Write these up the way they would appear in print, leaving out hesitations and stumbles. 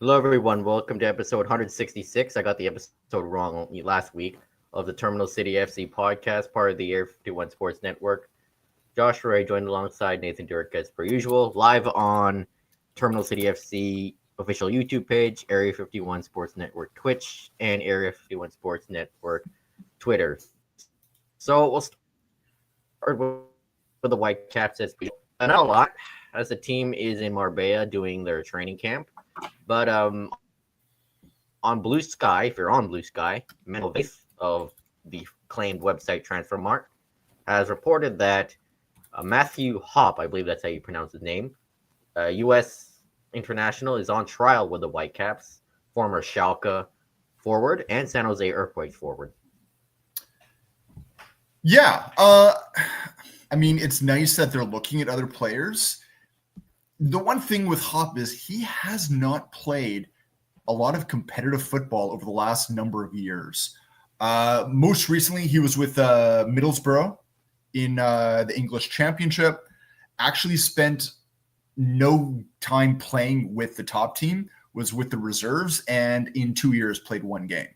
Hello, everyone. Welcome to episode 166. I got the episode wrong last week of the Terminal City FC podcast, part of the Area 51 Sports Network. Josh Ray joined alongside Nathan Dirk as per usual, live on Terminal City FC official YouTube page, Area 51 Sports Network Twitch, and Area 51 Sports Network Twitter. So we'll start with the Whitecaps as usual. Not a lot, as the team is in Marbella doing their training camp. But on Blue Sky, if you're on Blue Sky, Mental of the claimed website Transfermarkt has reported that Matthew Hopp, I believe that's how you pronounce his name, U.S. international, is on trial with the Whitecaps, former Schalke forward and San Jose Earthquakes forward. Yeah, I mean, it's nice that they're looking at other players. The one thing with Hopp is he has not played a lot of competitive football over the last number of years. Most recently, he was with Middlesbrough in the English Championship. Actually spent no time playing with the top team, was with the reserves, and in 2 years played one game.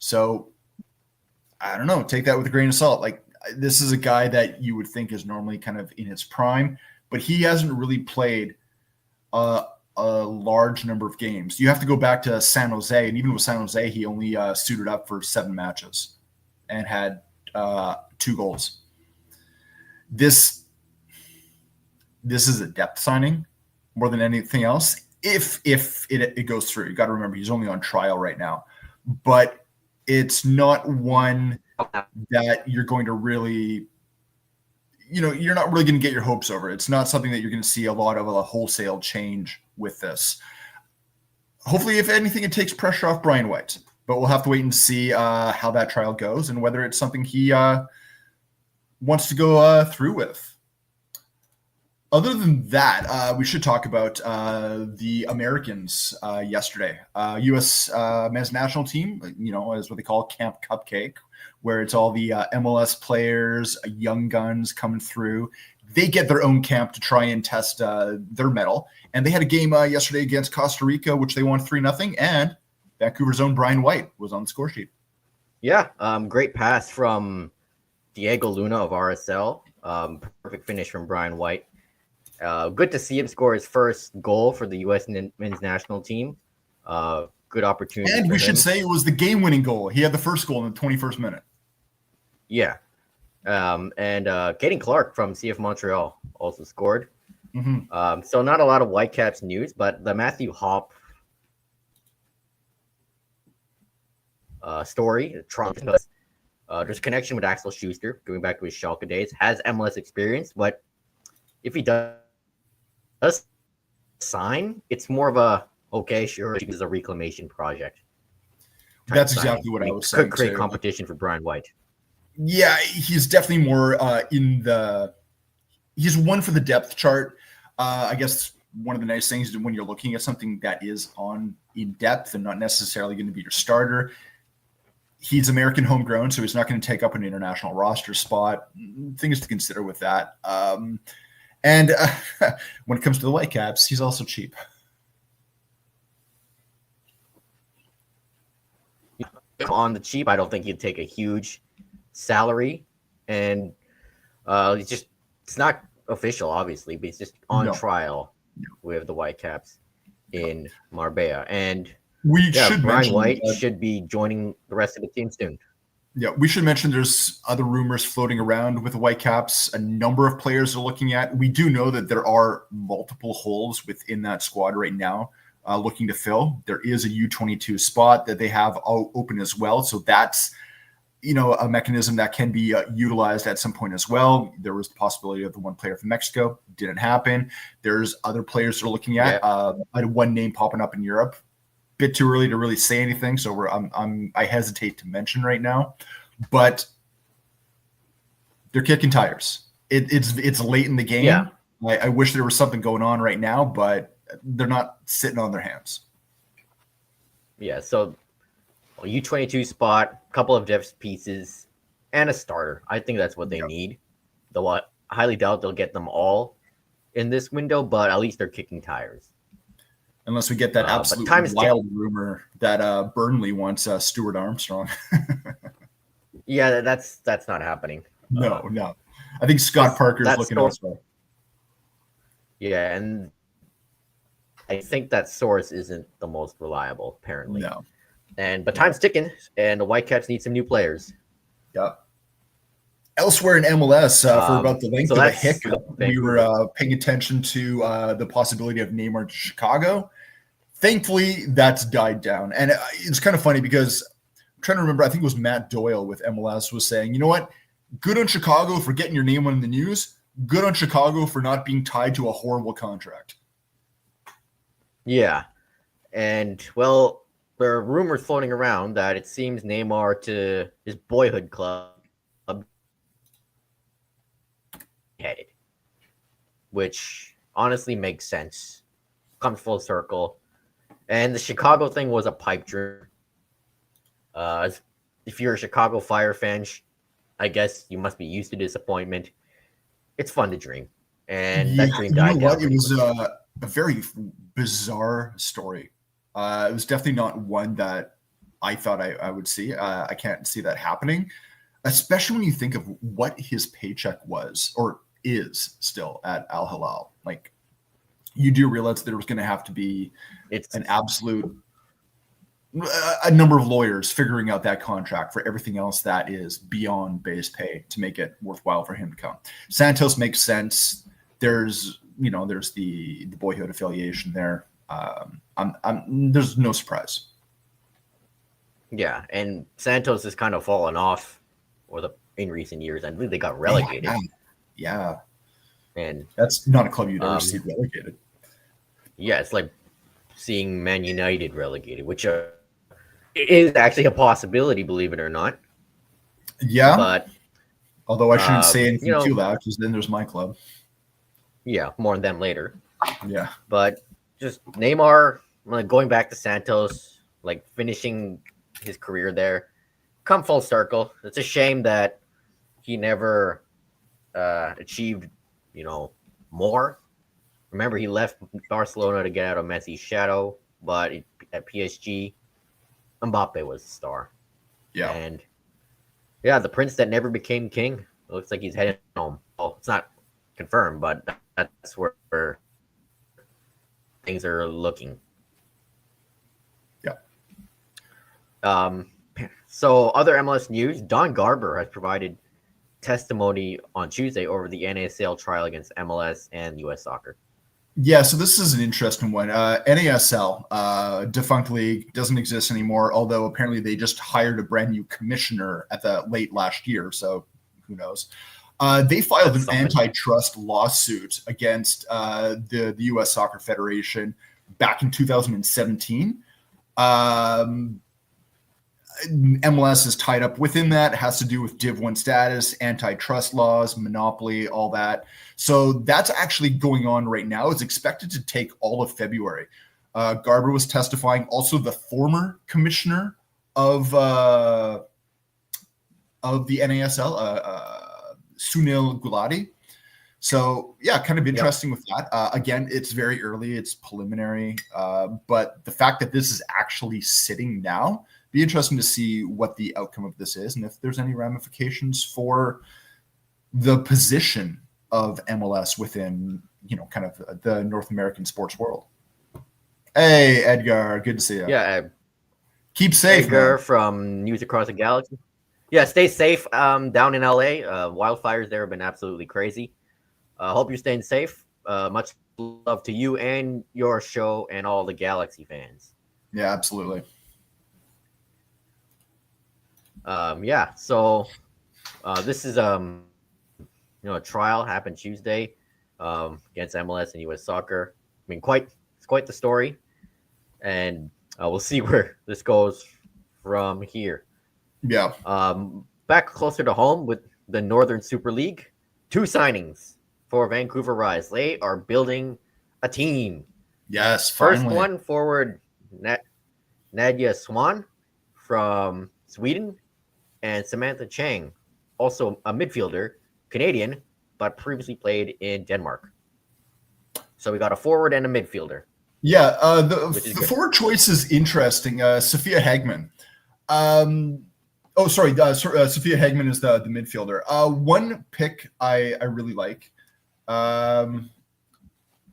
So, I don't know, take that with a grain of salt. Like, this is a guy that you would think is normally kind of in his prime, but he hasn't really played a large number of games. You have to go back to San Jose, and even with San Jose, he only suited up for 7 matches and had 2 goals. This is a depth signing more than anything else. If it goes through, you got to remember he's only on trial right now, but it's not one that you're going to really, you're not really going to get your hopes over. It's not something that you're going to see a lot of a wholesale change with this. Hopefully, if anything, it takes pressure off Brian White, but we'll have to wait and see how that trial goes and whether it's something he wants to go through with. Other than that, we should talk about the Americans yesterday. U.S. men's national team, is what they call Camp Cupcake, where it's all the MLS players, young guns coming through. They get their own camp to try and test their mettle. And they had a game yesterday against Costa Rica, which they won 3-0. And Vancouver's own Brian White was on the score sheet. Yeah, great pass from Diego Luna of RSL. Perfect finish from Brian White. Good to see him score his first goal for the U.S. men's national team. Good opportunity. And we should say it was the game-winning goal. He had the first goal in the 21st minute. Yeah. And Caden Clark from CF Montreal also scored. Mm-hmm. So not a lot of Whitecaps news, but the Matthew Hopp story, there's a connection with Axel Schuster, going back to his Schalke days, has MLS experience, but if he does sign, it's more of a, okay, sure, it's a reclamation project. That's exactly what I was saying. Could create competition for Brian White. Yeah, he's definitely more he's one for the depth chart. I guess one of the nice things when you're looking at something that is in depth and not necessarily going to be your starter, he's American homegrown, so he's not going to take up an international roster spot. Things to consider with that. And when it comes to the Whitecaps, he's also cheap. On the cheap, I don't think he'd take a huge salary, and it's not official, obviously, but it's just on trial with the Whitecaps in Marbella. And Brian White should be joining the rest of the team soon. Yeah, we should mention there's other rumors floating around with the Whitecaps. A number of players are looking at. We do know that there are multiple holes within that squad right now looking to fill. There is a U22 spot that they have open as well. So that's, a mechanism that can be utilized at some point as well. There was the possibility of the one player from Mexico. Didn't happen. There's other players that are looking at. I had one name popping up in Europe. Bit too early to really say anything, so I hesitate to mention right now, but they're kicking tires. It's late in the game. Yeah. I wish there was something going on right now, but they're not sitting on their hands. Yeah, so a U22 spot, a couple of depth pieces, and a starter. I think that's what they need. Though I highly doubt they'll get them all in this window, but at least they're kicking tires. Unless we get that But absolute time's wild rumor that Burnley wants Stuart Armstrong. Yeah, that's not happening. No. I think Scott Parker is looking elsewhere. Yeah, and I think that source isn't the most reliable, apparently. No. But time's ticking, and the Whitecaps need some new players. Yep. Elsewhere in MLS, for about the length so of a that's hiccup, we were paying attention to the possibility of Neymar to Chicago. Thankfully, that's died down. And it's kind of funny because I'm trying to remember, I think it was Matt Doyle with MLS was saying, you know what? Good on Chicago for getting your name on the news. Good on Chicago for not being tied to a horrible contract. Yeah. And, well, there are rumors floating around that it seems Neymar to his boyhood club headed, which honestly makes sense. Comes full circle. And the Chicago thing was a pipe dream. If you're a Chicago Fire fan, I guess you must be used to disappointment. It's fun to dream. And that dream died down. It was a very bizarre story. It was definitely not one that I thought I would see. I can't see that happening, especially when you think of what his paycheck was or is still at Al Hilal. Like, you do realize there was going to have to be an absolute a number of lawyers figuring out that contract for everything else that is beyond base pay to make it worthwhile for him to come. Santos makes sense. There's the boyhood affiliation there. There's no surprise. Yeah, and Santos has kind of fallen off in recent years. I believe they got relegated. Yeah. And that's not a club you'd ever see relegated. Yeah, it's like seeing Man United relegated, which is actually a possibility, believe it or not. Yeah. But although I shouldn't say anything too loud, because then there's my club. Yeah, more on them later. Yeah. But just Neymar, going back to Santos, like finishing his career there, come full circle. It's a shame that he never achieved, more. Remember, he left Barcelona to get out of Messi's shadow, but at PSG, Mbappe was the star. Yeah. And yeah, the prince that never became king. It looks like he's heading home. Oh, it's not confirmed, but that's where things are looking. Yeah. So other MLS news, Don Garber has provided testimony on Tuesday over the NASL trial against MLS and US Soccer. Yeah, so this is an interesting one. NASL, defunct league, doesn't exist anymore, although apparently they just hired a brand new commissioner at the late last year, so who knows. They filed an antitrust lawsuit against the U.S. Soccer Federation back in 2017. MLS is tied up within that. It has to do with Div 1 status, antitrust laws, monopoly, all that. So that's actually going on right now. It's expected to take all of February. Garber was testifying. Also, the former commissioner of the NASL, Sunil Gulati. So, yeah, kind of interesting with that. Again, it's very early. It's preliminary. But the fact that this is actually sitting now, be interesting to see what the outcome of this is and if there's any ramifications for the position of MLS within, kind of the North American sports world. Hey, Edgar, good to see you. Yeah. Keep safe, Edgar, man. from News Across the Galaxy. Yeah, stay safe down in LA. Wildfires there have been absolutely crazy. Hope you're staying safe. Much love to you and your show and all the Galaxy fans. Yeah, absolutely. So this is a trial happened Tuesday against MLS and US Soccer. I mean, it's quite the story, and we'll see where this goes from here. Yeah. Back closer to home with the Northern Super League, 2 signings for Vancouver Rise. They are building a team. Yes, finally. First one, forward Nadia Swan from Sweden, and Samantha Chang, also a midfielder, Canadian, but previously played in Denmark. So we got a forward and a midfielder. Yeah, which is the good. forward choice is interesting. Sophia Hagman. Sophia Hagman is the midfielder. One pick I really like.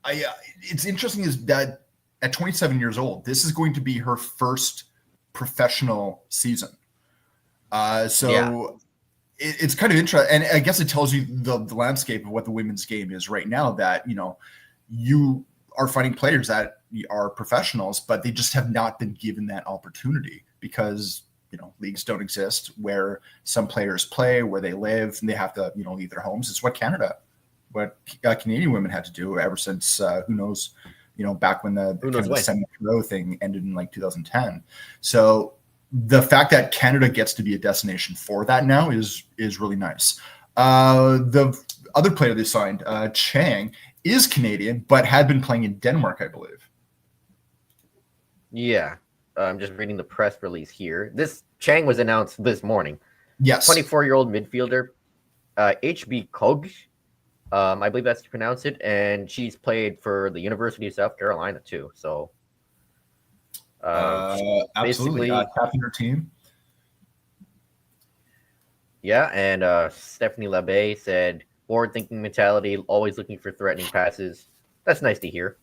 It's interesting is that at 27 years old, this is going to be her first professional season. It's kind of interesting, and I guess it tells you the landscape of what the women's game is right now. That you are finding players that are professionals, but they just have not been given that opportunity because leagues don't exist where some players play, where they live, and they have to leave their homes. It's what Canadian women had to do ever since who knows, back when the semi-pro thing ended in like 2010. So the fact that Canada gets to be a destination for that now is really nice. The other player they signed, Chang, is Canadian, but had been playing in Denmark, I believe. Yeah. I'm just reading the press release here. This Chang was announced this morning. Yes. 24-year-old midfielder, HB Kog. I believe that's to pronounce it. And she's played for the University of South Carolina, too. So, absolutely. Captain her team. Yeah, and Stephanie Labbe said, forward-thinking mentality, always looking for threatening passes. That's nice to hear.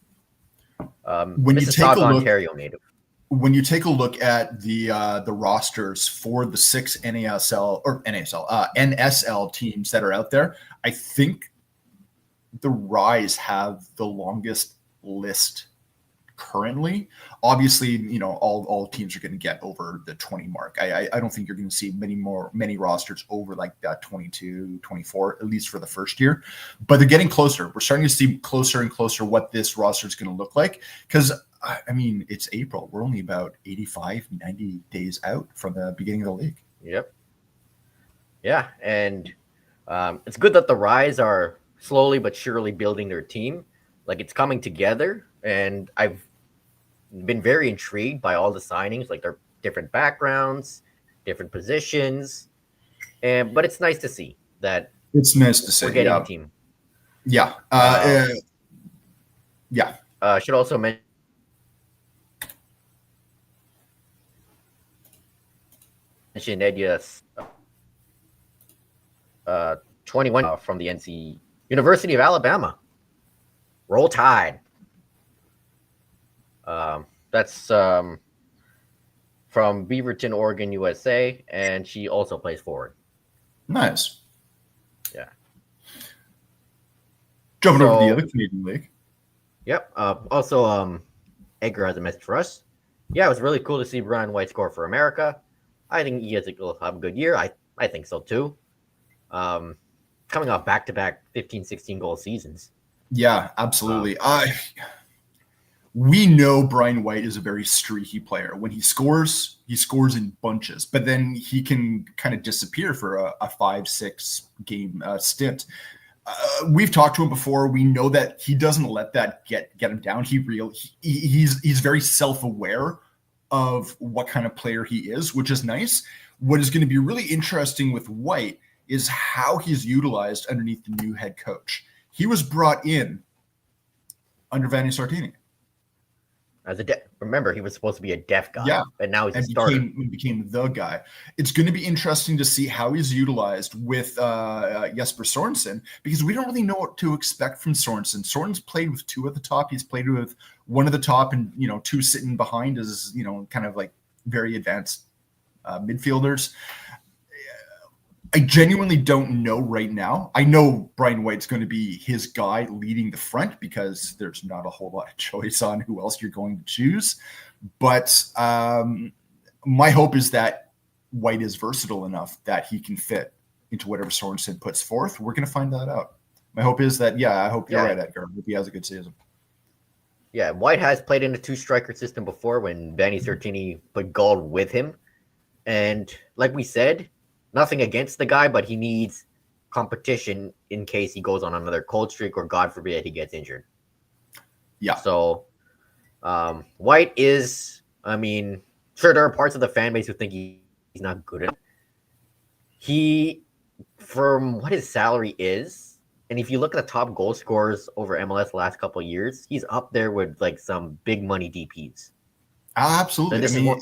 Mississauga, Ontario native. When you take a look at the rosters for the 6 NSL teams that are out there, I think the Rise have the longest list currently. Obviously, all teams are going to get over the 20 mark. I don't think you're going to see many rosters over like that 22, 24, at least for the first year. But they're getting closer. We're starting to see closer and closer what this roster is going to look like. Because, I mean, it's April. We're only about 85, 90 days out from the beginning of the league. Yep. Yeah, and it's good that the Rise are slowly but surely building their team. Like, it's coming together, and I've been very intrigued by all the signings, like their different backgrounds, different positions, but it's nice to see that. It's nice to see we're getting a team. Yeah. Yeah. Should also mention Edia's 21 from the University of Alabama. Roll Tide. That's from Beaverton, Oregon, USA, and she also plays forward. Nice. Yeah. Jumping over the other Canadian league. Yep. Also, Edgar has a message for us. Yeah, it was really cool to see Brian White score for America. I think he will have a good year. I think so too. Coming off back-to-back 15, 16 goal seasons. Yeah, absolutely. We know Brian White is a very streaky player. When he scores in bunches, but then he can kind of disappear for a 5-6 game stint. We've talked to him before. We know that he doesn't let that get him down. He's very self-aware of what kind of player he is, which is nice. What is going to be really interesting with White is how he's utilized underneath the new head coach. He was brought in under Vanni Sartini. Remember, he was supposed to be a deaf guy, and now he's a starter. Became the guy. It's going to be interesting to see how he's utilized with Jesper Sorensen, because we don't really know what to expect from Sorensen. Sorensen's played with 2 at the top. He's played with 1 at the top and 2 sitting behind as kind of like very advanced midfielders. I genuinely don't know right now. I know Brian White's going to be his guy leading the front because there's not a whole lot of choice on who else you're going to choose. But my hope is that White is versatile enough that he can fit into whatever Sorensen puts forth. We're going to find that out. My hope is that, I hope you're right, Edgar. I hope he has a good season. Yeah, White has played in a 2-striker system before when Vanni Sartini put Gauld with him. And like we said, nothing against the guy, but he needs competition in case he goes on another cold streak or, God forbid, he gets injured. Yeah. So White is, sure, there are parts of the fan base who think he's not good enough. He, from what his salary is, And if you look at the top goal scorers over MLS the last couple of years, he's up there with like some big money DPs. Absolutely. This I is mean, one,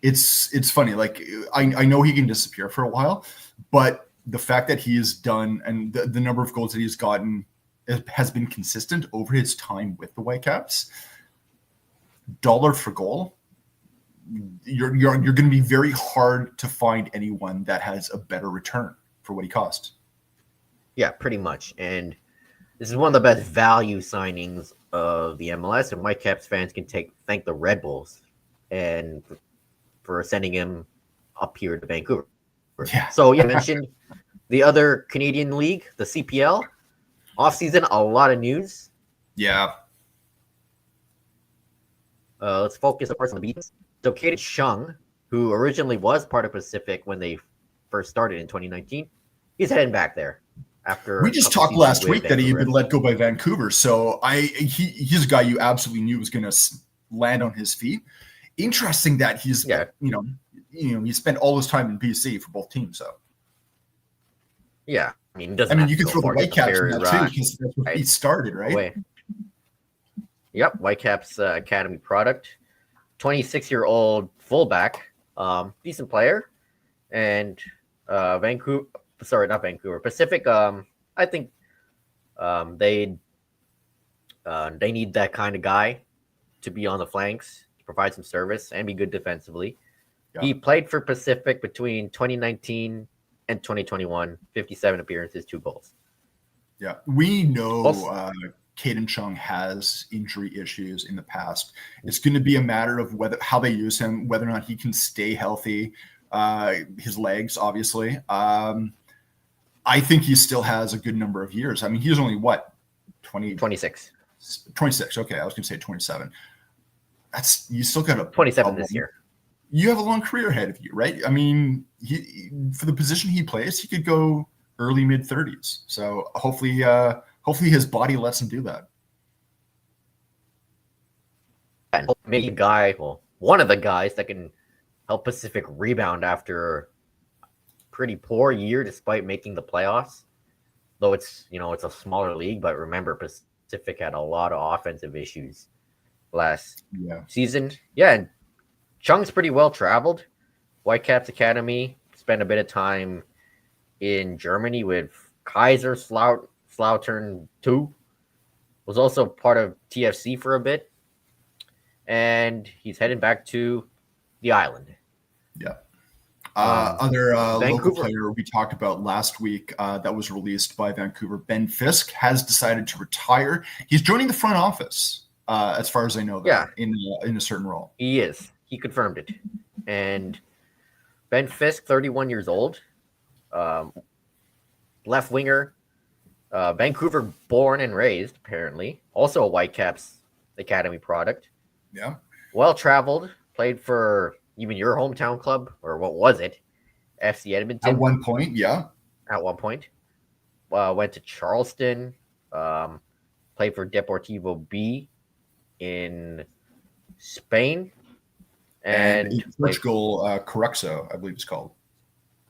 it's funny. Like I know he can disappear for a while, but the fact that he has done and the number of goals that he's gotten has been consistent over his time with the Whitecaps. Dollar for goal, you're going to be very hard to find anyone that has a better return for what he costs. yeah, pretty much. And this is one of the best value signings of the MLS, and Whitecaps fans can thank the Red Bulls and for sending him up here to Vancouver. Yeah. So you mentioned the other Canadian league, the CPL. Offseason, a lot of news. Yeah. Let's focus, of course, on the beats. So Caden Chung, who originally was part of Pacific when they first started in 2019, he's heading back there. After we just talked last week that he had been let go by Vancouver. So he's a guy you absolutely knew was going to land on his feet. Interesting that he's he spent all his time in BC for both teams. So yeah, I mean, you can throw the Whitecaps in that too because that's where he started, right? Away. Yep, Whitecaps Academy product, 26-year-old fullback, decent player, and Pacific. I think they need that kind of guy to be on the flanks, to provide some service, and be good defensively. Yeah. He played for Pacific between 2019 and 2021, 57 appearances, 2 goals. Yeah, we know Caden Chung has injury issues in the past. It's going to be a matter of how they use him, whether or not he can stay healthy. His legs, obviously. I think he still has a good number of years. I mean, he's only 26. 26. Okay, I was going to say 27. You still got 27 this year. You have a long career ahead of you, right? I mean, for the position he plays, he could go early mid 30s. So hopefully his body lets him do that. And maybe one of the guys that can help Pacific rebound after a pretty poor year despite making the playoffs. Though it's a smaller league, but remember Pacific had a lot of offensive issues last season. Yeah, and Chung's pretty well traveled. Whitecaps Academy, spent a bit of time in Germany with Kaiser Slautern 2. Was also part of TFC for a bit. And he's heading back to the island. Yeah. Other local player we talked about last week that was released by Vancouver, Ben Fisk, has decided to retire. He's joining the front office, as far as I know, in a certain role. He is. He confirmed it. And Ben Fisk, 31 years old, left winger, Vancouver born and raised, apparently. Also a Whitecaps Academy product. Yeah. Well-traveled, played for even your hometown club, or what was it? FC Edmonton. At one point, yeah. At one point. Went to Charleston, played for Deportivo B in Spain. And in Portugal, Corexo, I believe it's called.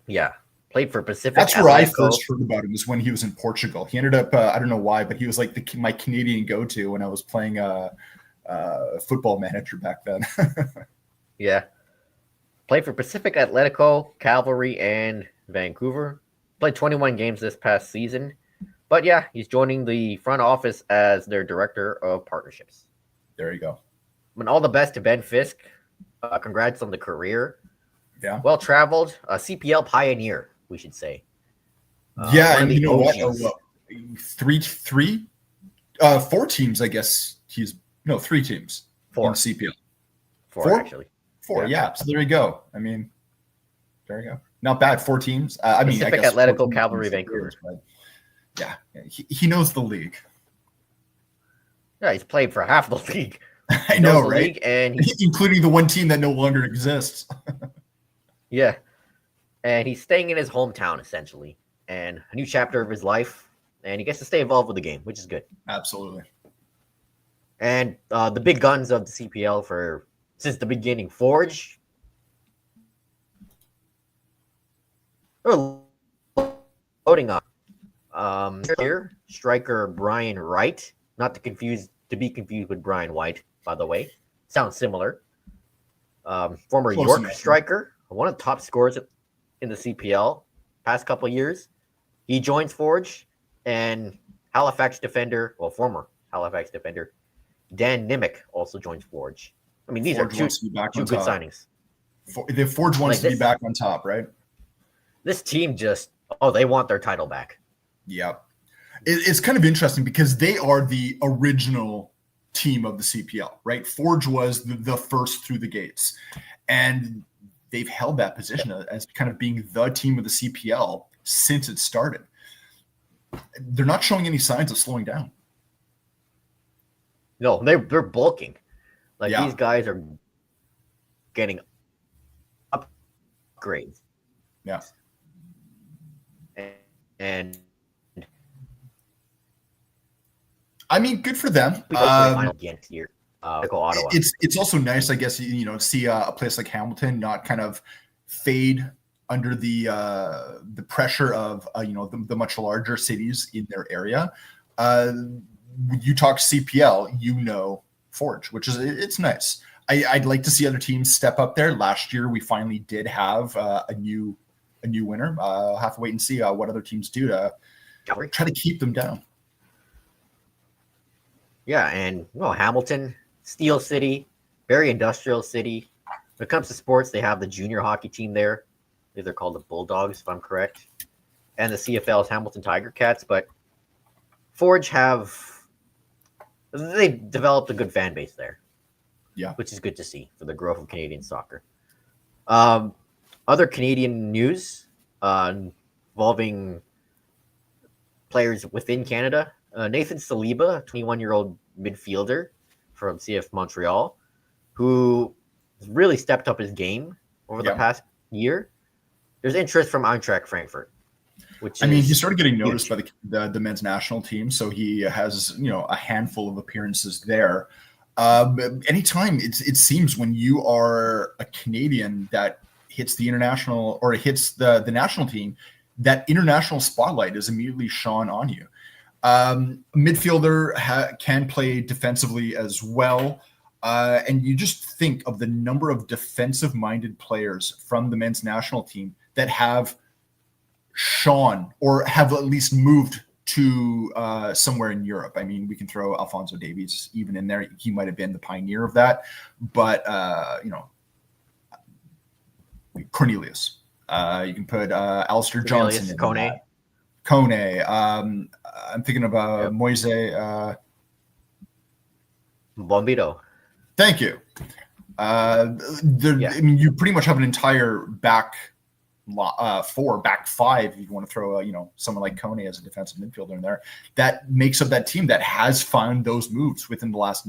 Yeah. Played for Pacific. That's where I first heard about him, is when he was in Portugal. He ended up, I don't know why, but he was like my Canadian go-to when I was playing Football Manager back then. Yeah. Played for Pacific Atletico, Cavalry, and Vancouver. Played 21 games this past season. But yeah, he's joining the front office as their director of partnerships. There you go. And all the best to Ben Fisk. Congrats on the career. Yeah. Well-traveled. A CPL pioneer, we should say. And you know what? 4 teams, I guess. 3 teams. 4. In CPL. 4, actually. 4, yeah. So there you go. I mean, there you go. Not bad. 4 teams. Pacific Atletico, Cavalry, Vancouver. But yeah, he knows the league. Yeah, he's played for half the league. I know, right? And including the one team that no longer exists. Yeah. And he's staying in his hometown, essentially. And a new chapter of his life. And he gets to stay involved with the game, which is good. Absolutely. And the big guns of the CPL since the beginning, Forge. Loading up. Here, striker Brian Wright, not to be confused with Brian White, by the way. Sounds similar. Former Close York enough. striker, one of the top scorers in the CPL past couple of years. He joins Forge, and Halifax defender, former Halifax defender, Dan Nimick also joins Forge. I mean, these Forge are wants to be back two on good top. signings. The Forge wants to be back on top, right? This team they want their title back. Yeah. It's kind of interesting because they are the original team of the CPL, right? Forge was the first through the gates. And they've held that position as kind of being the team of the CPL since it started. They're not showing any signs of slowing down. No, they're bulking. These guys are getting upgrades. Yeah. And I mean, good for them. Against here, Ottawa. It's also nice, I guess, to see a place like Hamilton not kind of fade under the pressure of the much larger cities in their area. You talk CPL, Forge, which is it's nice. I'd like to see other teams step up there. Last year, we finally did have a new winner. I'll have to wait and see what other teams do to try to keep them down. Yeah, and Hamilton, Steel City, very industrial city. When it comes to sports, they have the junior hockey team there. They're called the Bulldogs, if I'm correct. And the CFL is Hamilton Tiger Cats. But Forge they developed a good fan base there. Yeah. Which is good to see for the growth of Canadian soccer. Other Canadian news involving players within Canada. Nathan Saliba, a 21-year-old midfielder from CF Montreal, who has really stepped up his game over the past year. There's interest from Eintracht Frankfurt. He started getting noticed by the men's national team, so he has a handful of appearances there. Anytime it seems when you are a Canadian that hits the international or hits the national team, that international spotlight is immediately shone on you. Midfielder can play defensively as well. And you just think of the number of defensive-minded players from the men's national team that have shone or have at least moved to somewhere in Europe. I mean, we can throw Alphonso Davies even in there. He might have been the pioneer of that. But, Cornelius. You can put Alistair Johnson in Kone. Kone. I'm thinking about Moise. Bombito. Thank you. You pretty much have an entire back five. If you want to throw, someone like Kone as a defensive midfielder in there, that makes up that team that has found those moves within the last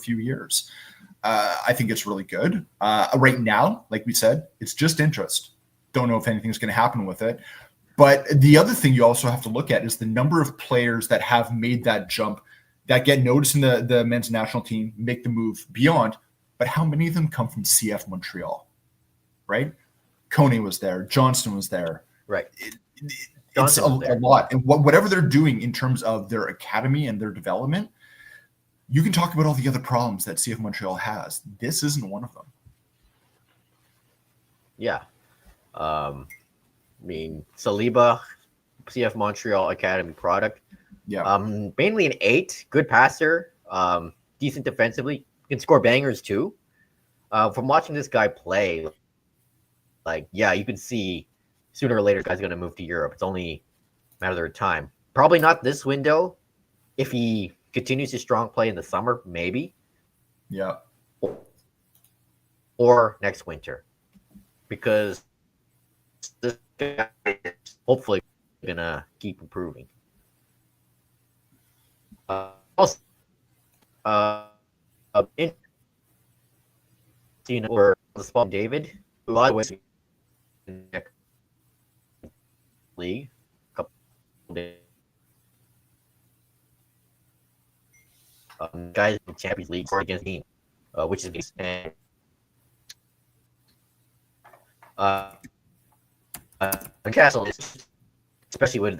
few years. I think it's really good. Right now, like we said, it's just interest. Don't know if anything's going to happen with it. But the other thing you also have to look at is the number of players that have made that jump, that get noticed in the men's national team, make the move beyond. But how many of them come from CF Montreal, right? Kone was there. Johnston was there. Right. It's a lot. And whatever they're doing in terms of their academy and their development, you can talk about all the other problems that CF Montreal has. This isn't one of them. Yeah. Saliba, CF Montreal Academy product. Yeah. Mainly an 8, good passer, decent defensively, can score bangers too. From watching this guy play, you can see sooner or later, guy's going to move to Europe. It's only a matter of time. Probably not this window. If he continues his strong play in the summer, maybe. Yeah. Or next winter, because this guy is hopefully going to keep improving. Also, or the spot David, who by the way in the league a couple days. Guys in Champions League or against the team, which is and Castle, especially with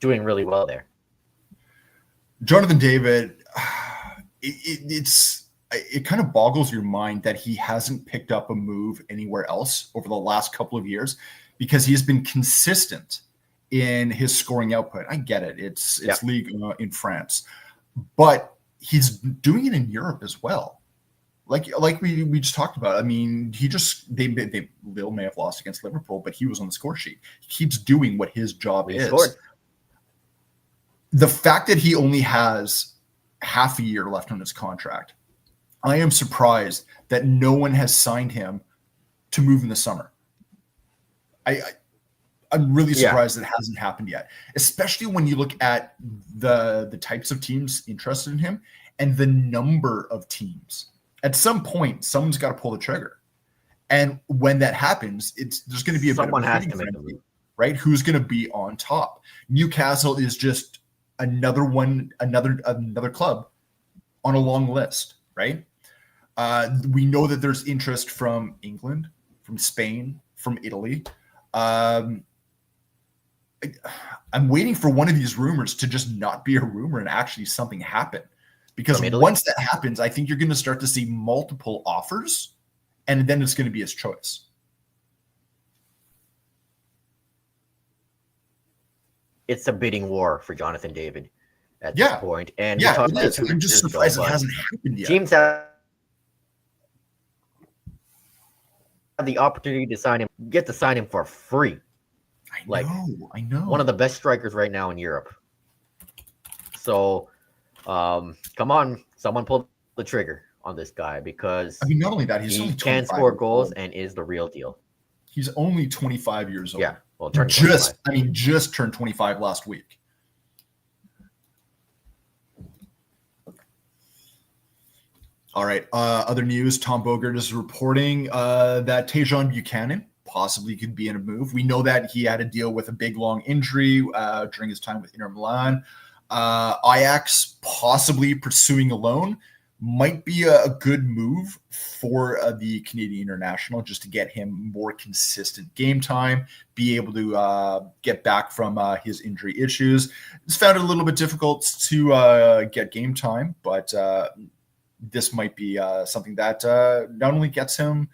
doing really well there. Jonathan David, it kind of boggles your mind that he hasn't picked up a move anywhere else over the last couple of years, because he has been consistent in his scoring output. I get it. It's league in France, but he's doing it in Europe as well. Like we just talked about. I mean, Lille may have lost against Liverpool, but he was on the score sheet. He keeps doing what his job is. Scored. The fact that he only has half a year left on his contract, I am surprised that no one has signed him to move in the summer. I'm really surprised that it hasn't happened yet, especially when you look at the types of teams interested in him and the number of teams. At some point, someone's got to pull the trigger. And when that happens, there's going to be someone has to make a move, right? Who's going to be on top? Newcastle is just another club on a long list, right? We know that there's interest from England, from Spain, from Italy. I'm waiting for one of these rumors to just not be a rumor and actually something happen. Because once that happens, I think you're going to start to see multiple offers, and then it's going to be his choice. It's a bidding war for Jonathan David at this point. And it is. I'm just surprised it hasn't happened yet. Teams have the opportunity to sign him, get to sign him for free. I know. One of the best strikers right now in Europe. So, come on, someone pull the trigger on this guy, because not only that, he can score goals and is the real deal. He's only 25 years old. Yeah, well, just turned 25 last week. All right. Other news: Tom Bogert is reporting that Tajon Buchanan possibly could be in a move. We know that he had to deal with a big, long injury during his time with Inter Milan. Ajax possibly pursuing a loan might be a good move for the Canadian international, just to get him more consistent game time, be able to get back from his injury issues. It's found it a little bit difficult to get game time, but this might be something that not only gets him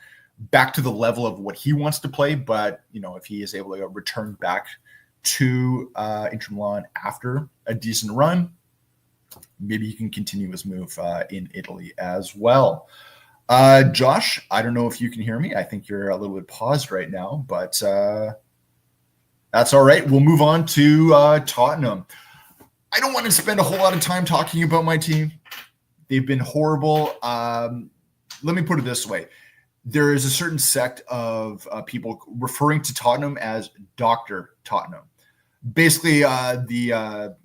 back to the level of what he wants to play, but if he is able to return back to Inter Milan after a decent run, maybe he can continue his move in Italy as well. Josh, I don't know if you can hear me. I think you're a little bit paused right now, but that's all right. We'll move on to Tottenham. I don't want to spend a whole lot of time talking about my team. They've been horrible. Let me put it this way. There is a certain sect of people referring to Tottenham as Dr. Tottenham. Basically, the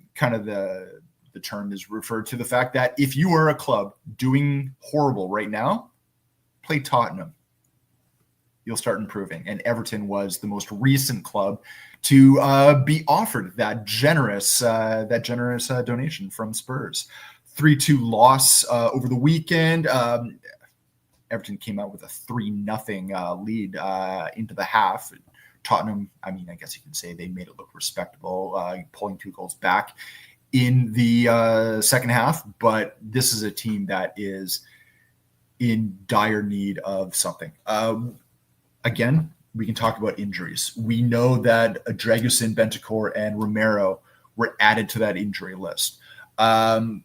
term is referred to the fact that if you are a club doing horrible right now, play Tottenham. You'll start improving. And Everton was the most recent club to be offered that generous donation from Spurs. 3-2 loss over the weekend. Everton came out with a 3-0 lead into the half. Tottenham, I guess you can say they made it look respectable, pulling 2 goals back in the second half. But this is a team that is in dire need of something. Again, we can talk about injuries. We know that Dragusin, Bentancur, and Romero were added to that injury list. That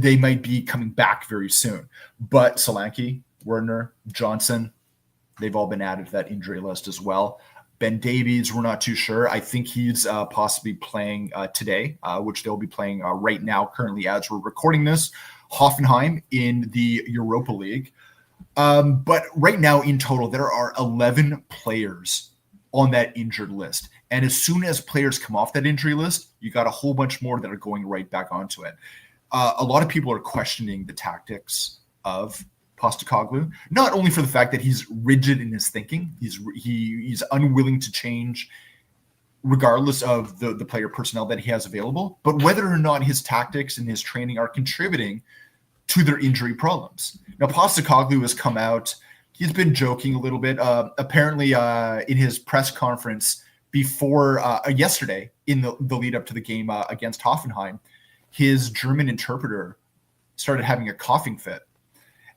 they might be coming back very soon. But Solanke, Werner, Johnson, they've all been added to that injury list as well. Ben Davies, we're not too sure. I think he's possibly playing today, which they'll be playing right now, currently as we're recording this. Hoffenheim in the Europa League. But right now in total, there are 11 players on that injured list. And as soon as players come off that injury list, you got a whole bunch more that are going right back onto it. A lot of people are questioning the tactics of Postecoglou, not only for the fact that he's rigid in his thinking, he's unwilling to change regardless of the player personnel that he has available, but whether or not his tactics and his training are contributing to their injury problems. Now, Postecoglou has come out He's been joking a little bit. Apparently, in his press conference before yesterday, in the lead up to the game against Hoffenheim, his German interpreter started having a coughing fit,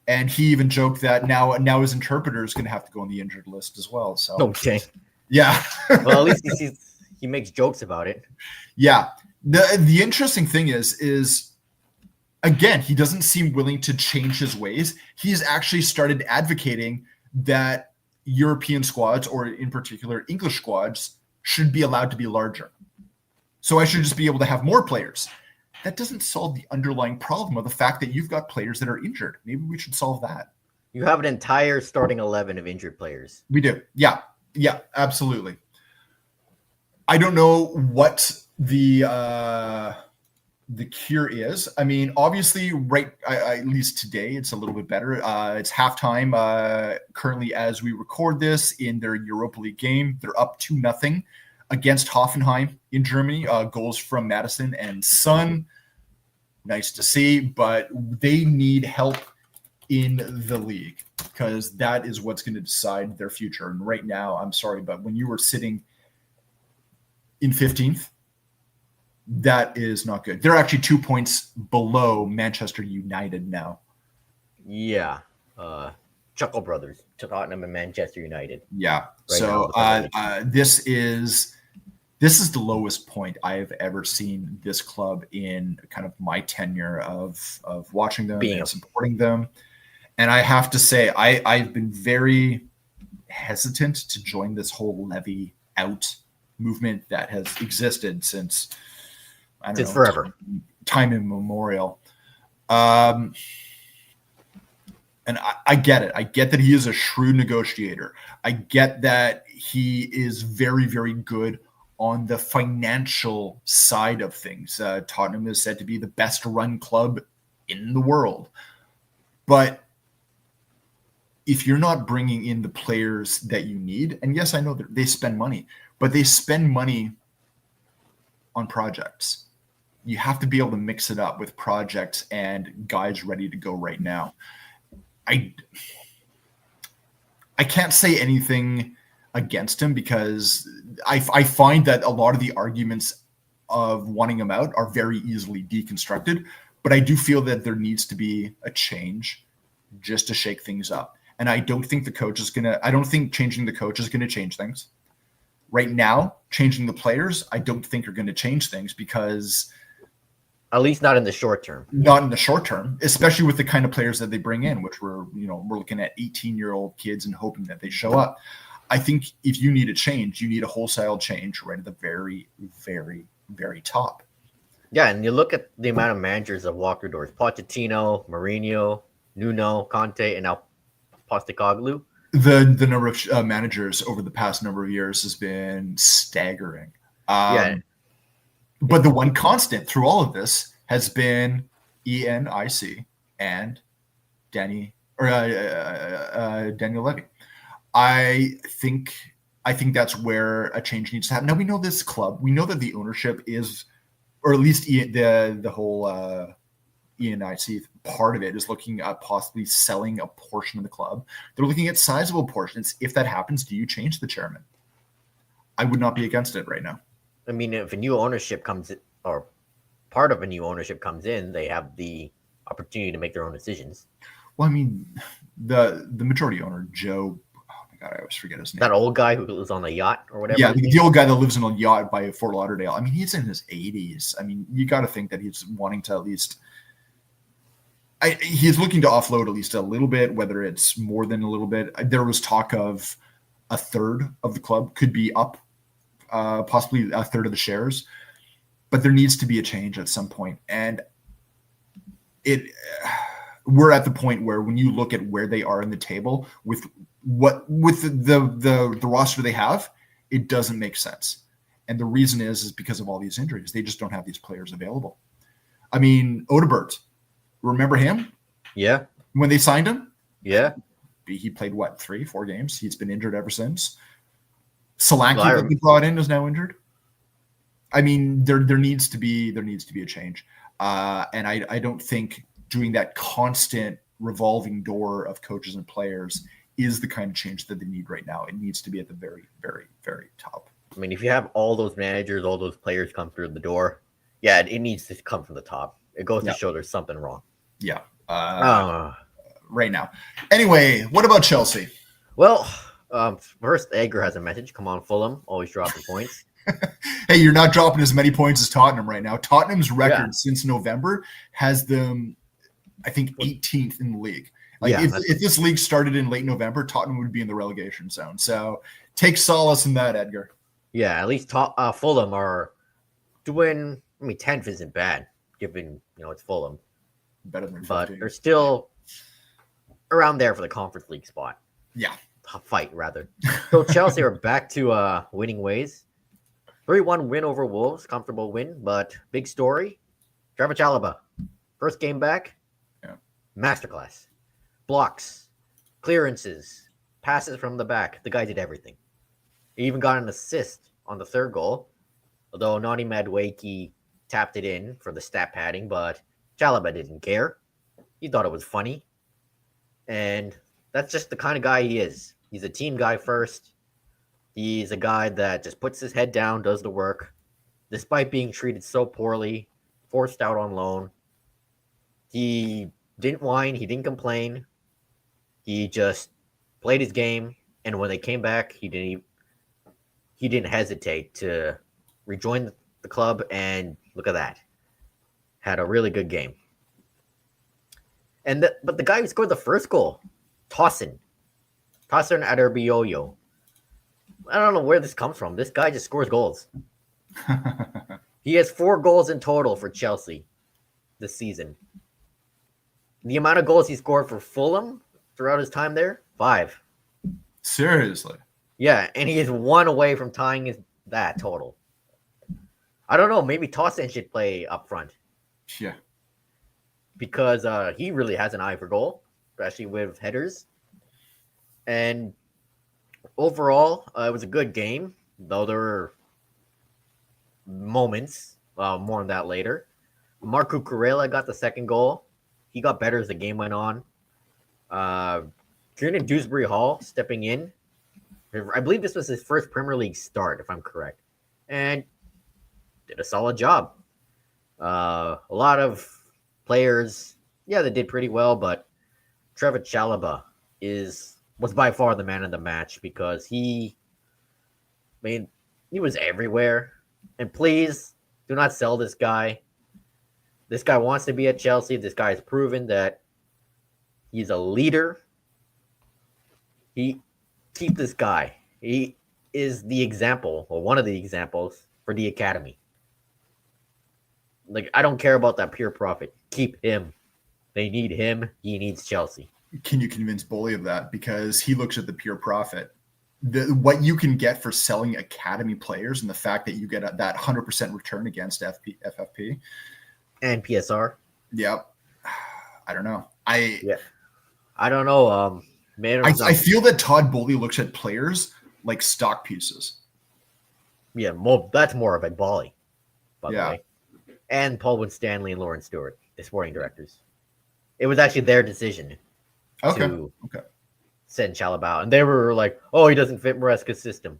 and he even joked that now his interpreter is going to have to go on the injured list as well. So Okay. yeah. Well, at least he makes jokes about it. Yeah. The interesting thing is again, he doesn't seem willing to change his ways. He's actually started advocating that European squads, or in particular English squads, should be allowed to be larger. So I should just be able to have more players. That doesn't solve the underlying problem of the fact that you've got players that are injured. Maybe we should solve that. You have an entire starting 11 of injured players. We do. Yeah, absolutely. I don't know what the cure is. I mean, obviously, at least today, it's a little bit better. It's halftime currently as we record this in their Europa League game. They're up 2-0 against Hoffenheim in Germany. Goals from Madison and Son. Nice to see, but they need help in the league because that is what's going to decide their future. And right now, I'm sorry, but when you were sitting in 15th, that is not good. They're actually 2 points below Manchester United now. Yeah. Chuckle Brothers, Tottenham and Manchester United. Yeah. Right So this is the lowest point I have ever seen this club in kind of my tenure of watching them and supporting them. And I have to say, I've been very hesitant to join this whole levy out movement that has existed since forever, time immemorial. And I get it. I get that he is a shrewd negotiator. I get that he is very, very good on the financial side of things. Tottenham is said to be the best run club in the world. But if you're not bringing in the players that you need, and yes, I know that they spend money, but they spend money on projects. You have to be able to mix it up with projects and guys ready to go right now. I can't say anything against him because I find that a lot of the arguments of wanting him out are very easily deconstructed, but I do feel that there needs to be a change just to shake things up. And I don't think I don't think changing the coach is going to change things. Right now, changing the players, I don't think are going to change things because at least not in the short term. Not in the short term, especially with the kind of players that they bring in, which we're looking at 18-year-old kids and hoping that they show up. I think if you need a change, you need a wholesale change right at the very, very, very top. Yeah, and you look at the amount of managers that walk through doors: Pochettino, Mourinho, Nuno, Conte, and now Postecoglou. The number of managers over the past number of years has been staggering. But the one constant through all of this has been ENIC and Daniel Levy. I think that's where a change needs to happen. Now we know this club. We know that the ownership is, or at least the whole ENIC part of it is looking at possibly selling a portion of the club. They're looking at sizable portions. If that happens, do you change the chairman? I would not be against it right now. I mean, if a new ownership comes in, or part of a new ownership comes in, they have the opportunity to make their own decisions. Well, I mean, the majority owner, Joe, oh my God, I always forget his name. That old guy who lives on a yacht or whatever. Yeah, the old guy that lives in a yacht by Fort Lauderdale. I mean, he's in his 80s. I mean, you got to think that he's wanting to at least he's looking to offload at least a little bit, whether it's more than a little bit. There was talk of a third of the club could be up, possibly a third of the shares, but there needs to be a change at some point. And we're at the point where when you look at where they are in the table with the roster they have, it doesn't make sense. And the reason is because of all these injuries. They just don't have these players available. I mean, Odebert, remember him? Yeah. When they signed him? Yeah. He played, 3-4 games? He's been injured ever since. Solanke that they brought in is now injured. I mean, there needs to be a change. And I don't think doing that constant revolving door of coaches and players is the kind of change that they need right now. It needs to be at the very, very, very top. I mean, if you have all those managers, all those players come through the door, yeah, it needs to come from the top. It goes to show there's something wrong. Yeah. Right now. Anyway, what about Chelsea? Well, first, Edgar has a message. Come on, Fulham. Always dropping points. Hey, you're not dropping as many points as Tottenham right now. Tottenham's record since November has them, I think, 18th in the league. If this league started in late November, Tottenham would be in the relegation zone. So take solace in that, Edgar. Yeah, at least Fulham are doing. I mean, 10th isn't bad, given it's Fulham. Better than 15. But they're still around there for the Conference League spot. Yeah. Fight, rather. So Chelsea are back to winning ways. 3-1 win over Wolves. Comfortable win, but big story. Trevor Chalobah. First game back. Yeah. Masterclass. Blocks. Clearances. Passes from the back. The guy did everything. He even got an assist on the third goal. Although Nani Madueke tapped it in for the stat padding, but Chalobah didn't care. He thought it was funny. And that's just the kind of guy he is. He's a team guy first. He's a guy that just puts his head down, does the work, despite being treated so poorly, forced out on loan. He didn't whine. He didn't complain. He just played his game. And when they came back, he didn't hesitate to rejoin the club. And look at that. Had a really good game. But the guy who scored the first goal, Tosin Adarabioyo. I don't know where this comes from. This guy just scores goals. He has 4 goals in total for Chelsea this season. The amount of goals he scored for Fulham throughout his time there, 5. Seriously? Yeah, and he is 1 away from tying that total. I don't know. Maybe Tosin should play up front. Yeah. Because he really has an eye for goal, especially with headers. And overall, it was a good game, though there were moments. More on that later. Marco Cucurella got the second goal. He got better as the game went on. Kieran Dewsbury Hall stepping in. I believe this was his first Premier League start, if I'm correct. And did a solid job. A lot of players, they did pretty well, but Trevor Chalobah was by far the man of the match because he was everywhere. And please do not sell this guy. This guy wants to be at Chelsea. This guy has proven that he's a leader. Keep this guy. He is the example, or one of the examples, for the academy. I don't care about that pure profit. Keep him. They need him. He needs Chelsea. Can you convince Bully of that? Because he looks at the pure profit. What you can get for selling academy players and the fact that you get that 100% return against FFP. And PSR. Yep. I don't know. I don't know. I feel that Todd Bully looks at players like stock pieces. Yeah, that's more of a Bali, by the way. And Paul Winstanley and Lauren Stewart, the sporting directors. It was actually their decision to send Chalobah out. And they were like, oh, he doesn't fit Maresca's system.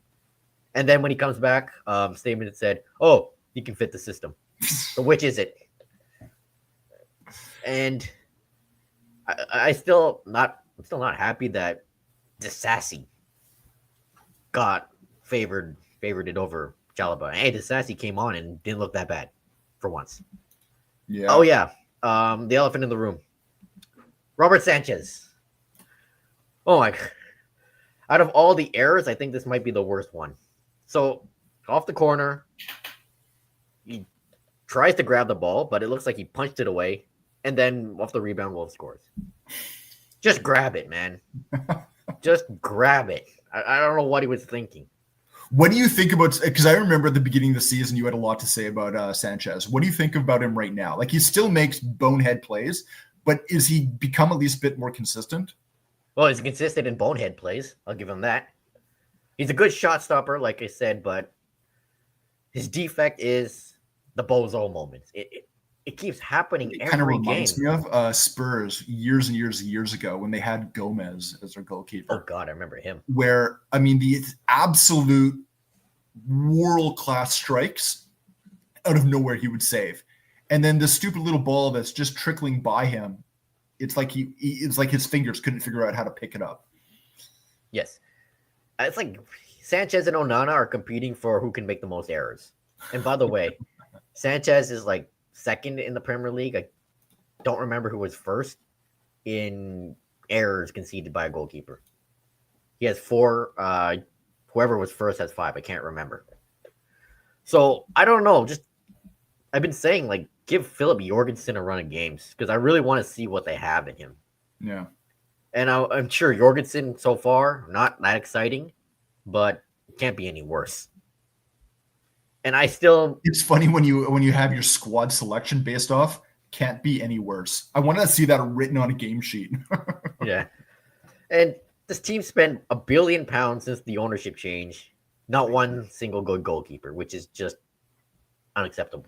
And then when he comes back, statement said, oh, he can fit the system. So which is it? And I'm still not happy that Disasi got favored it over Chalobah. Hey, Disasi came on and didn't look that bad for once. Yeah. Oh yeah. The elephant in the room. Robert Sanchez. Oh my God. Out of all the errors, I think this might be the worst one. So off the corner, he tries to grab the ball, but it looks like he punched it away. And then off the rebound, Wolves scores. Just grab it, man. Just grab it. I don't know what he was thinking. What do you think about, because I remember at the beginning of the season, you had a lot to say about Sanchez. What do you think about him right now? Like, he still makes bonehead plays, but is he become at least a bit more consistent? Well, he's consistent in bonehead plays. I'll give him that. He's a good shot stopper, like I said, but his defect is the bozo moments. it keeps happening It kind of every game. reminds me of Spurs years and years ago when they had Gomez as their goalkeeper. Oh God, I remember him. Where, I mean, the absolute world-class strikes out of nowhere he would save. And then the stupid little ball that's just trickling by him, it's like it's like his fingers couldn't figure out how to pick it up. Yes. It's like Sanchez and Onana are competing for who can make the most errors. And by the way, Sanchez is like second in the Premier League. I don't remember who was first in errors conceded by a goalkeeper. He has 4. Whoever was first has 5. I can't remember. So I don't know. Just I've been saying, like, give Philip Jorgensen a run of games because I really want to see what they have in him. Yeah. And I'm sure Jorgensen so far not that exciting, but it can't be any worse. And I still, it's funny when you have your squad selection based off, can't be any worse. I want to see that written on a game sheet. Yeah. And this team spent £1 billion since the ownership change. Not one single good goalkeeper, which is just unacceptable.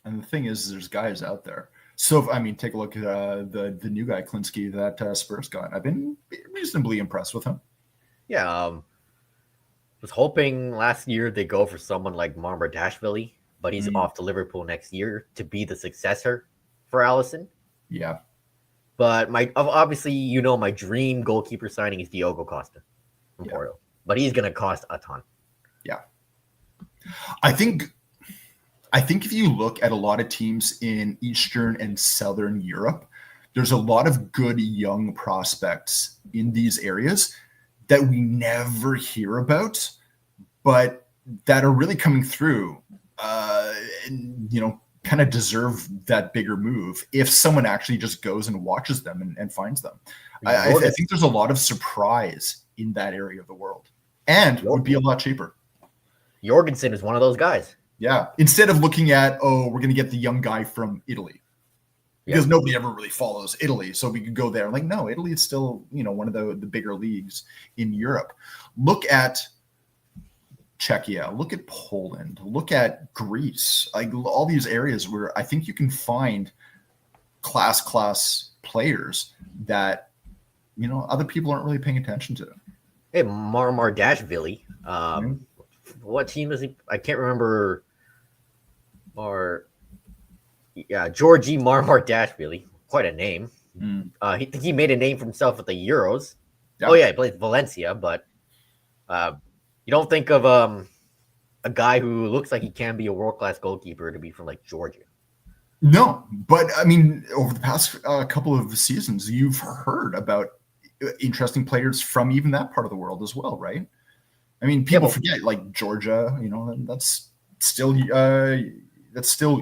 And the thing is, there's guys out there. So, I mean, take a look at the new guy, Klinsky, that Spurs got. I've been reasonably impressed with him. Yeah. Was hoping last year they go for someone like Marmardashvili, but he's off to Liverpool next year to be the successor for Alisson. Yeah. But obviously, my dream goalkeeper signing is Diogo Costa from Porto. But he's going to cost a ton. Yeah. I think if you look at a lot of teams in Eastern and Southern Europe, there's a lot of good young prospects in these areas that we never hear about, but that are really coming through, and, kind of deserve that bigger move if someone actually just goes and watches them and finds them. I think there's a lot of surprise in that area of the world, and would be a lot cheaper. Jorgensen is one of those guys. Yeah. Instead of looking at, we're going to get the young guy from Italy. Because nobody ever really follows Italy. So we could go there. Like, no, Italy is still, one of the bigger leagues in Europe. Look at Czechia. Look at Poland. Look at Greece. Like all these areas where I think you can find class players that, other people aren't really paying attention to. Hey, Marmardashvili. What team is he? I can't remember. Georgi Marmardashvili. Quite a name. He made a name for himself at the Euros. Yeah. Oh yeah, he plays Valencia, but you don't think of a guy who looks like he can be a world-class goalkeeper to be from like Georgia. No, but I mean, over the past couple of seasons, you've heard about interesting players from even that part of the world as well, right? I mean, people forget, like Georgia, that's still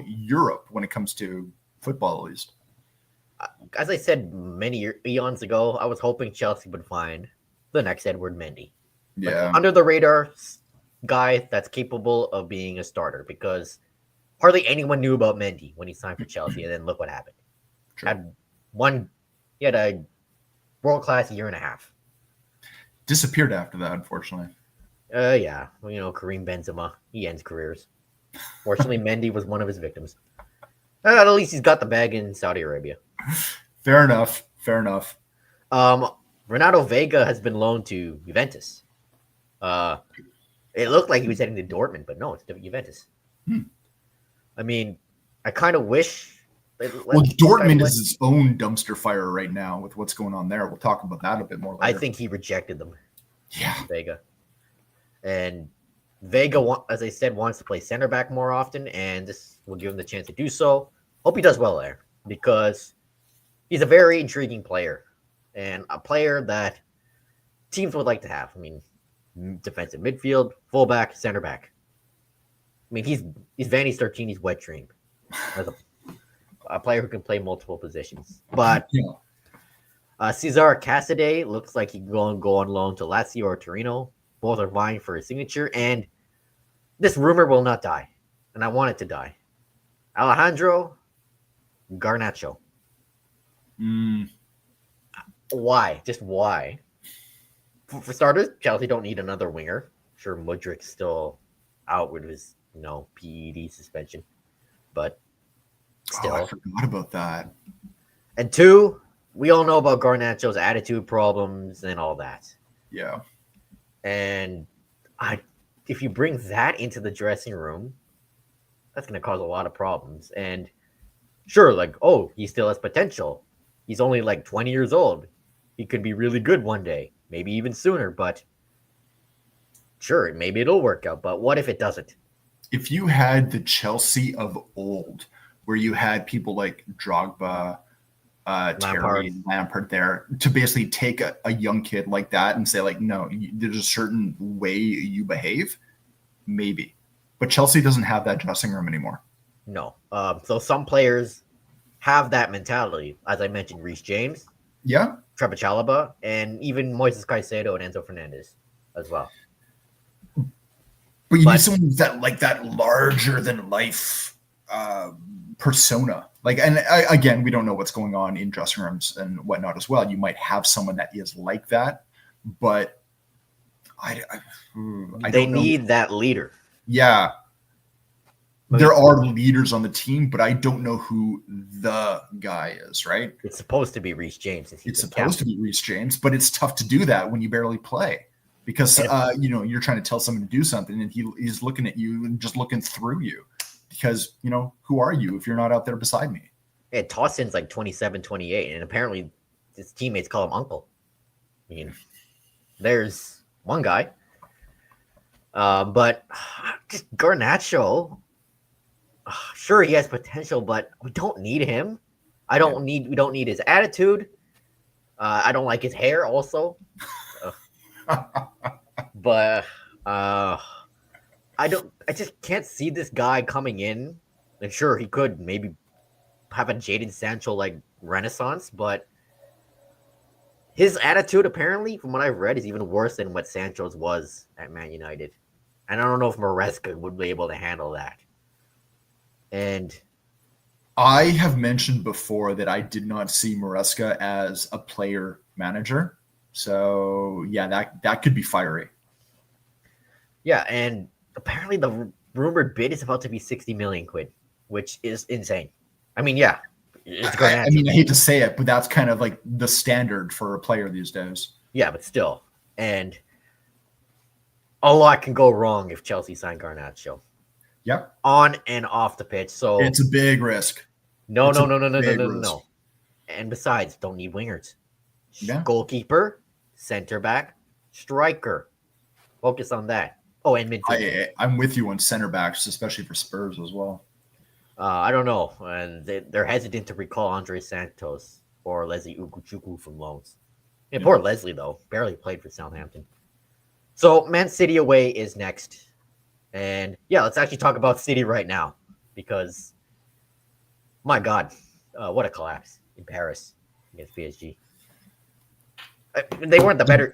Europe when it comes to football, at least. As I said many eons ago, I was hoping Chelsea would find the next Edward Mendy. Yeah. Like, under the radar guy that's capable of being a starter, because hardly anyone knew about Mendy when he signed for Chelsea, and then look what happened. True. He had a world-class year and a half. Disappeared after that, unfortunately. Yeah. Well, Karim Benzema, he ends careers. Fortunately, Mendy was one of his victims. At least he's got the bag in Saudi Arabia. Fair enough. Renato Vega has been loaned to Juventus. It looked like he was heading to Dortmund, but no, it's Juventus. I mean, I kind of wish. Dortmund is its own dumpster fire right now with what's going on there. We'll talk about that a bit more later. I think he rejected them. Yeah. Vega. And Vega, as I said, wants to play center back more often, and this will give him the chance to do so. Hope he does well there, because he's a very intriguing player and a player that teams would like to have. I mean, defensive midfield, fullback, center back. I mean, he's Vanni Starcini's wet dream as a player who can play multiple positions. But Cesar Casadei looks like he can go on loan to Lazio or Torino. Both are vying for his signature, and this rumor will not die, and I want it to die. Alejandro Garnacho. Why? Just why? For starters, Chelsea don't need another winger. Sure, Mudrik's still out with his, PED suspension, but Still. I forgot about that. And 2, we all know about Garnacho's attitude problems and all that. Yeah. And if you bring that into the dressing room, that's going to cause a lot of problems. And sure, like, oh, he still has potential. He's only like 20 years old. He could be really good one day, maybe even sooner. But sure, maybe it'll work out. But what if it doesn't? If you had the Chelsea of old, where you had people like Drogba, Terry, Lampard there, to basically take a young kid like that and say, like, no, there's a certain way you behave, maybe. But Chelsea doesn't have that dressing room anymore. No. So some players have that mentality. As I mentioned, Reece James, Yeah. Trevor Chalobah, and even Moises Caicedo and Enzo Fernandez as well. But you need someone that larger than life persona. Like, and again, we don't know what's going on in dressing rooms and whatnot as well. You might have someone that is like that, but they need that leader. Yeah. There are leaders on the team, but I don't know who the guy is, right? It's supposed to be Reece James. It's supposed to be Reece James, but it's tough to do that when you barely play because, you're trying to tell someone to do something and he's looking at you and just looking through you because, who are you if you're not out there beside me? Yeah, Tossin's like 27, 28, and apparently his teammates call him uncle. I mean, there's one guy. But just Garnacho, sure, he has potential, but we don't need him. We don't need his attitude. I don't like his hair also. But I just can't see this guy coming in. And sure, he could maybe have a Jadon Sancho like renaissance, but his attitude apparently, from what I've read, is even worse than what Sancho's was at Man United. And I don't know if Maresca would be able to handle that. And I have mentioned before that I did not see Maresca as a player manager. So yeah, that could be fiery. Yeah, and apparently the rumored bid is about to be 60 million quid, which is insane. I mean, yeah, it's Garnacho. I mean, I hate to say it, but that's kind of like the standard for a player these days. Yeah, but still. And a lot can go wrong if Chelsea sign Garnacho. Yep. On and off the pitch. So it's a big risk. No. And besides, don't need wingers. Yeah. Goalkeeper, center back, striker. Focus on that. Oh, and midfield. I'm with you on center backs, especially for Spurs as well. I don't know. And they're hesitant to recall Andre Santos or Leslie Uguchukwu from loans. Yeah, poor Leslie, though. Barely played for Southampton. So, Man City away is next. And, yeah, let's actually talk about City right now. Because, my God, what a collapse in Paris against PSG. They weren't the better.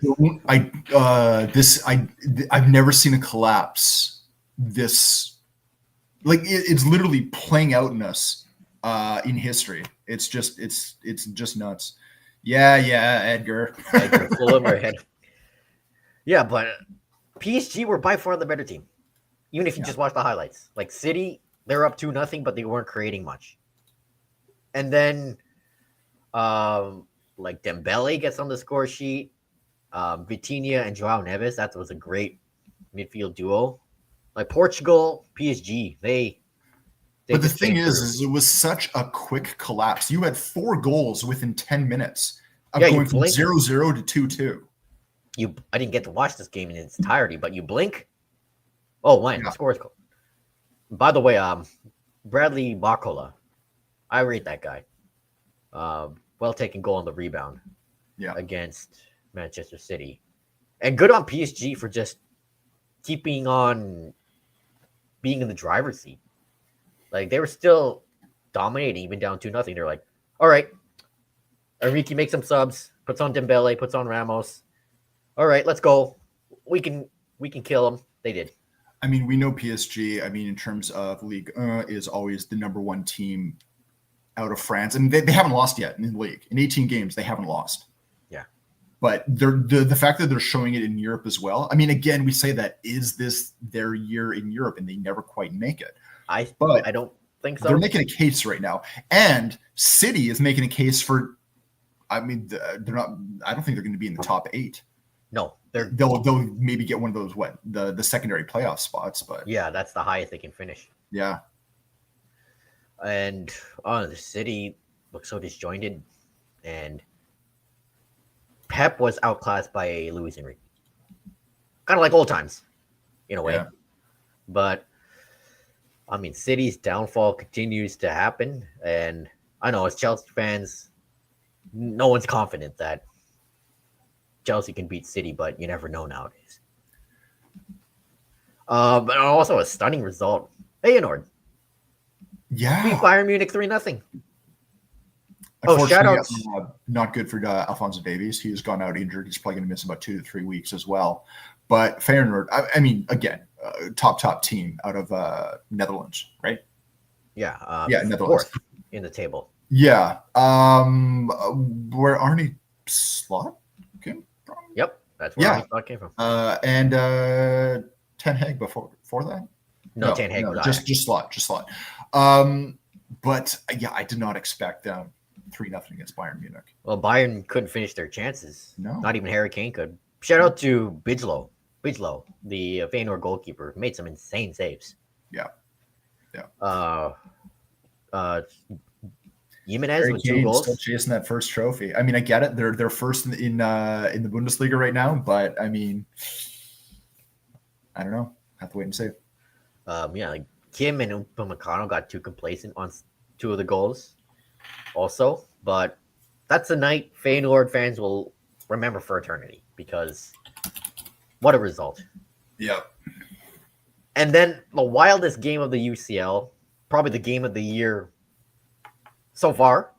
I've never seen a collapse this, like, it's literally playing out in us in history. It's just nuts. Yeah, Edgar. Full of our head. Yeah, but PSG were by far the better team. Even if you just watch the highlights. Like City, they're up 2-0, but they weren't creating much. And then like Dembele gets on the score sheet. Vitinha and Joao Neves, that was a great midfield duo. Like Portugal, PSG, but the thing is it was such a quick collapse. You had 4 goals within 10 minutes of going from 0-0 to 2-2. I didn't get to watch this game in its entirety, but you blink. Oh, man, the score is cool. By the way, Bradley Barcola, I rate that guy. Well taken goal on the rebound against Manchester City. And good on PSG for just keeping on being in the driver's seat. Like, they were still dominating, even down 2-0. They're like, all right, Enrique makes some subs, puts on Dembele, puts on Ramos. All right, let's go. We can kill them. They did. I mean, we know PSG, in terms of Ligue 1, is always the number 1 team out of France. And they haven't lost yet in the league. In 18 games, they haven't lost. Yeah. But the fact that they're showing it in Europe as well. I mean, again, we say that, is this their year in Europe? And they never quite make it. I don't think so. They're making a case right now, and City is making a case for. I mean, they're not. I don't think they're going to be in the top 8. No, they'll maybe get one of those the secondary playoff spots, but yeah, that's the highest they can finish. Yeah, and the City looks so disjointed, and Pep was outclassed by Luis Enrique, kind of like old times, in a way. Yeah. But I mean, City's downfall continues to happen, and I know as Chelsea fans, no one's confident that Chelsea can beat City, but you never know nowadays. But also a stunning result. Feyenoord beat Bayern Munich 3-0. Unfortunately, not good for Alphonso Davies. He has gone out injured. He's probably going to miss about 2 to 3 weeks as well. But Feyenoord, I mean, again, top team out of Netherlands, right? Yeah, Netherlands in the table. Yeah, where Arne Slot came from. Yep, that's where Arne Slot came from. And Ten Hag before that. No, Ten Hag was just Slot. But yeah, I did not expect them 3-0 against Bayern Munich. Well, Bayern couldn't finish their chances. No, not even Harry Kane could. Shout out to Bijlow, the Feyenoord goalkeeper, made some insane saves. Yeah. Jimenez with 2 goals. Still chasing that first trophy. I mean, I get it. They're first in the Bundesliga right now, but I mean, I don't know. Have to wait and see. Like Kim and Upamecano got too complacent on 2 of the goals, also. But that's a night Feyenoord fans will remember for eternity, because what a result. Yeah. And then the wildest game of the UCL, probably the game of the year so far.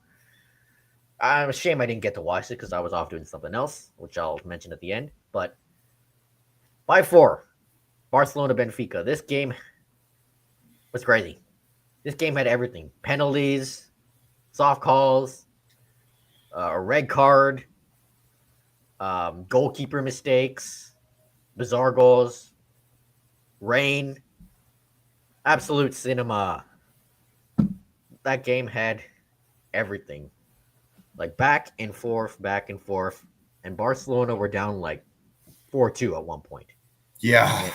I'm ashamed I didn't get to watch it because I was off doing something else, which I'll mention at the end. But 5-4, Barcelona Benfica. This game was crazy. This game had everything: penalties, soft calls, a red card, goalkeeper mistakes, bizarre goals, rain, absolute cinema. That game had everything, like back and forth, and Barcelona were down like 4-2 at one point. Yeah,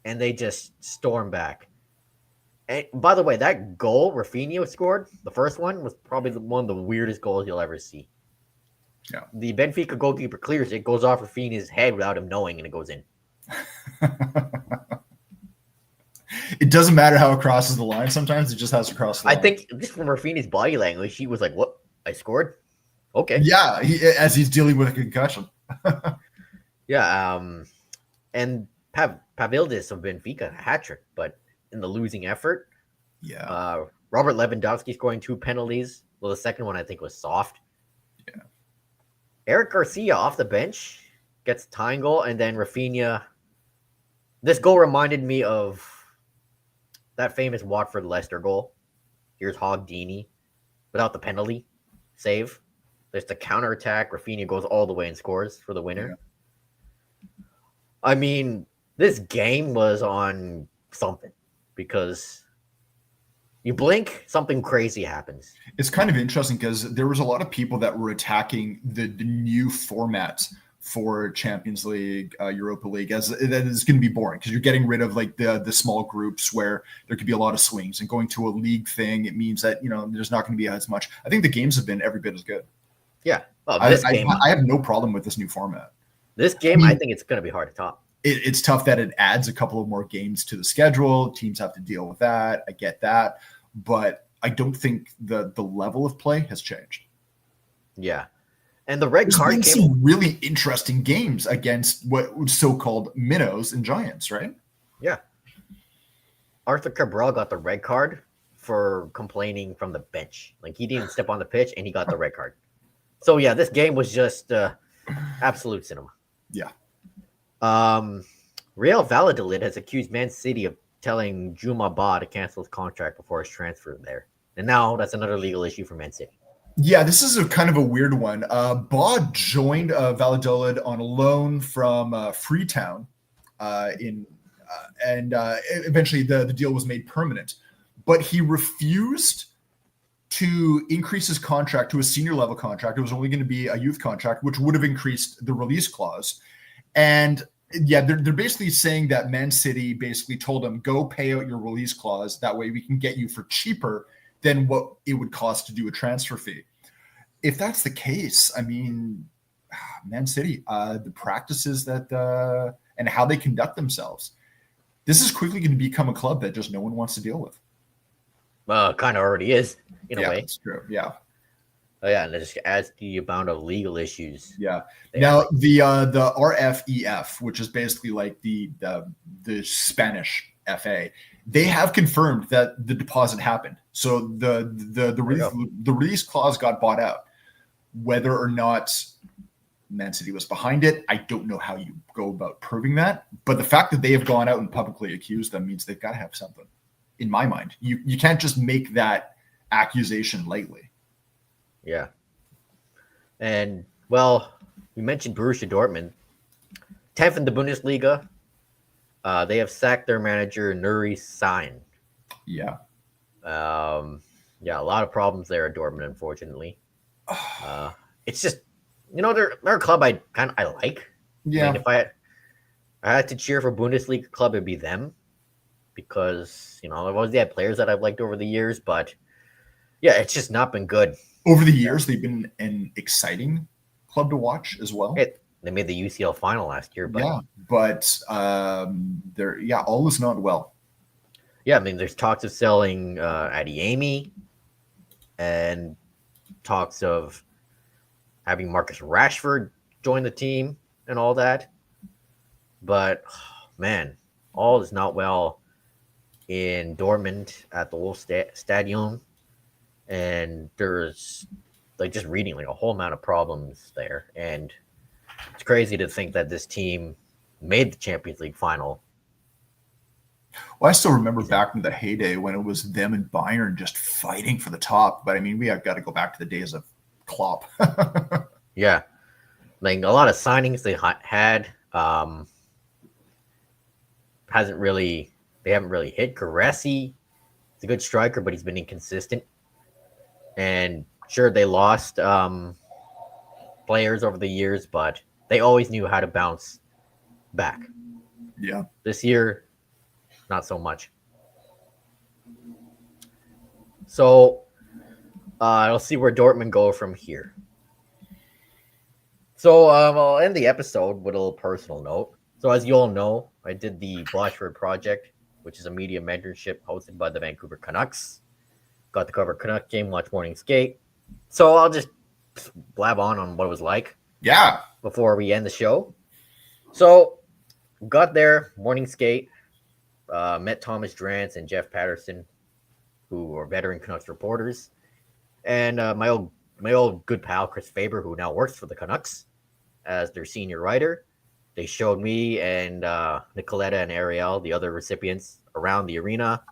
and they just stormed back. And by the way, that goal Rafinha scored, the first one, was probably one of the weirdest goals you'll ever see. Yeah, the Benfica goalkeeper clears it, goes off Rafinha's head without him knowing, and it goes in. It doesn't matter how it crosses the line. Sometimes it just has to cross the line. I think just from Rafinha's body language, he was like, "What? I scored? Okay." Yeah, as he's dealing with a concussion. Yeah, and Pavildis of Benfica, hat trick, but in the losing effort. Yeah. Robert Lewandowski scoring 2 penalties. Well, the second one I think was soft. Yeah. Eric Garcia off the bench gets a tying goal, and then Rafinha. This goal reminded me of that famous Watford Leicester goal. Here's Hogdini without the penalty save. There's the counterattack. Rafinha goes all the way and scores for the winner. Yeah. I mean, this game was on something, because you blink, something crazy happens. It's kind of interesting because there was a lot of people that were attacking the new format for Champions League, Europa League, as that is going to be boring because you're getting rid of like the small groups where there could be a lot of swings, and going to a league thing, it means that, there's not going to be as much. I think the games have been every bit as good. Yeah. Well, I have no problem with this new format. This game, I think it's going to be hard to top. It's tough that it adds a couple of more games to the schedule. Teams have to deal with that. I get that. But I don't think the level of play has changed. Yeah. And the red card came some really interesting games against what so-called minnows and giants, right? Yeah. Arthur Cabral got the red card for complaining from the bench. Like, he didn't step on the pitch, and he got the red card. So, yeah, this game was just absolute cinema. Yeah. Real Valladolid has accused Man City of telling Juma Ba to cancel his contract before his transfer there. And now that's another legal issue for Man City. Yeah, this is a kind of a weird one. Ba joined Valladolid on a loan from Freetown, and eventually the deal was made permanent. but he refused to increase his contract to a senior level contract. It was only going to be a youth contract, which would have increased the release clause. And yeah, they're basically saying that Man City basically told him, go pay out your release clause. That way we can get you for cheaper than what it would cost to do a transfer fee. If that's the case, I mean, Man City, the practices that and how they conduct themselves, this is quickly going to become a club that just no one wants to deal with. Kind of already is in a way. That's true. Yeah. Oh, yeah, and it just adds to the amount of legal issues. Yeah. Now the RFEF, which is basically like the Spanish FA, they have confirmed that the deposit happened. So the release clause got bought out. Whether or not Man City was behind it, I don't know how you go about proving that. But the fact that they have gone out and publicly accused them means they've got to have something. In my mind, you can't just make that accusation lightly. Yeah. And, well, we mentioned Borussia Dortmund. 10th in the Bundesliga. They have sacked their manager, Nuri Sahin. Yeah. Yeah, a lot of problems there at Dortmund, unfortunately. It's just, they're a club I like. Yeah. I mean, if I had to cheer for a Bundesliga club, it'd be them. Because, I've always had players that I've liked over the years. But, yeah, it's just not been good. Over the years, they've been an exciting club to watch as well. They made the UCL final last year. But, all is not well. Yeah, I mean, there's talks of selling Adeyemi and talks of having Marcus Rashford join the team and all that. But, man, all is not well in Dortmund at the old stadium. And there's, just reading, a whole amount of problems there. And it's crazy to think that this team made the Champions League final. Well, I still remember back in the heyday when it was them and Bayern just fighting for the top. But, I mean, we have got to go back to the days of Klopp. Yeah. A lot of signings they had they haven't really hit. Gareci, he's a good striker, but he's been inconsistent. And sure, they lost players over the years, but they always knew how to bounce back. Yeah. This year, not so much. So, I'll see where Dortmund go from here. So, I'll end the episode with a little personal note. So, as you all know, I did the Blatchford Project, which is a media mentorship hosted by the Vancouver Canucks. Got to cover Canuck game, watch morning skate. So, I'll just blab on what it was like. Yeah. Before we end the show. So, got there, morning skate, met Thomas Drance and Jeff Patterson, who are veteran Canucks reporters, and my old good pal Chris Faber, who now works for the Canucks as their senior writer. They showed me and Nicoletta and Ariel, the other recipients, around the arena.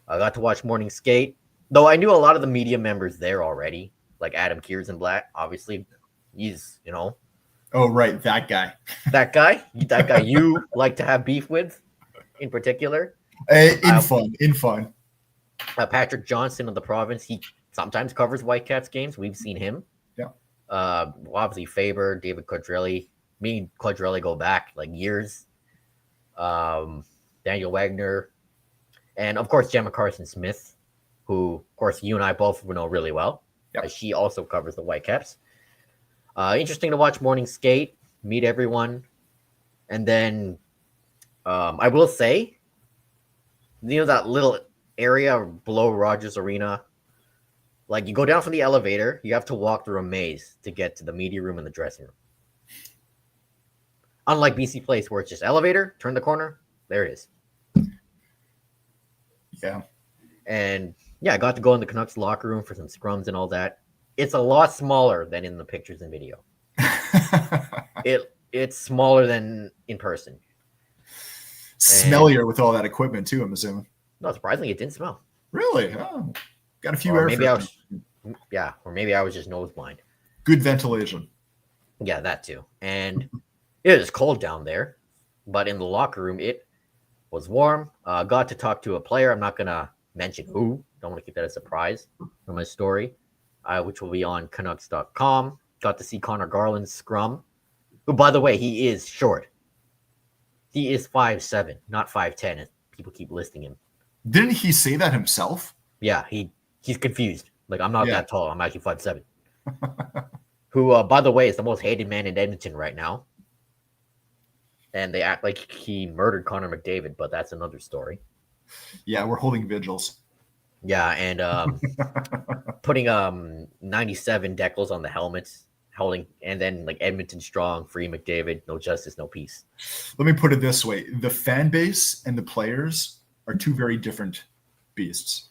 I got to watch morning skate, though I knew a lot of the media members there already, like Adam Kierszenblatt. Obviously, he's Oh, right, that guy. That guy you like to have beef with, in particular. In fun. Patrick Johnson of the Province, he sometimes covers Whitecaps games. We've seen him. Yeah. Obviously Faber, David Quadrelli. Me and Quadrelli go back years. Daniel Wagner, and of course Gemma Carson-Smith, who of course you and I both know really well. Yep. She also covers the Whitecaps. Interesting to watch morning skate, meet everyone, and then I will say, that little area below Rogers Arena, you go down from the elevator, you have to walk through a maze to get to the media room and the dressing room. Unlike BC Place, where it's just elevator, turn the corner, there it is. Yeah. And yeah, I got to go in the Canucks locker room for some scrums and all that. It's a lot smaller than in the pictures and video. It's smaller than in person. Smellier with all that equipment too, I'm assuming. No, surprisingly, it didn't smell. Really? Oh, got a few Or air maybe I filters. or maybe I was just nose blind. Good ventilation. Yeah, that too. And it was cold down there, but in the locker room, it was warm. Got to talk to a player. I'm not gonna mention who. Don't want to keep that a surprise from my story, which will be on Canucks.com. Got to see Connor Garland's scrum, who, by the way, he is short. He is 5'7", not 5'10", as people keep listing him. Didn't he say that himself? Yeah, he's confused. Like, I'm not Yeah. that tall. I'm actually 5'7". Who, by the way, is the most hated man in Edmonton right now. And they act like he murdered Connor McDavid, but that's another story. Yeah, we're holding vigils. Yeah, and putting 97 decals on the helmets, holding, and then like Edmonton strong, free McDavid, no justice, no peace. Let me put it this way: the fan base and the players are two very different beasts.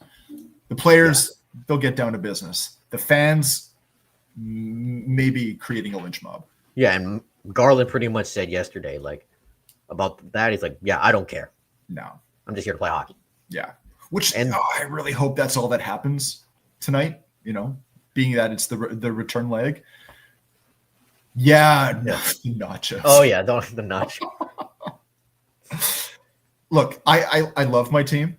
The players, they'll get down to business. The fans, maybe creating a lynch mob. Yeah, and Garland pretty much said yesterday, like, about that. He's like, yeah, I don't care. No. I'm just here to play hockey. Yeah. Which, I really hope that's all that happens tonight, being that it's the return leg. Yeah, no, nachos. Oh, yeah, don't the nacho. Look, I love my team.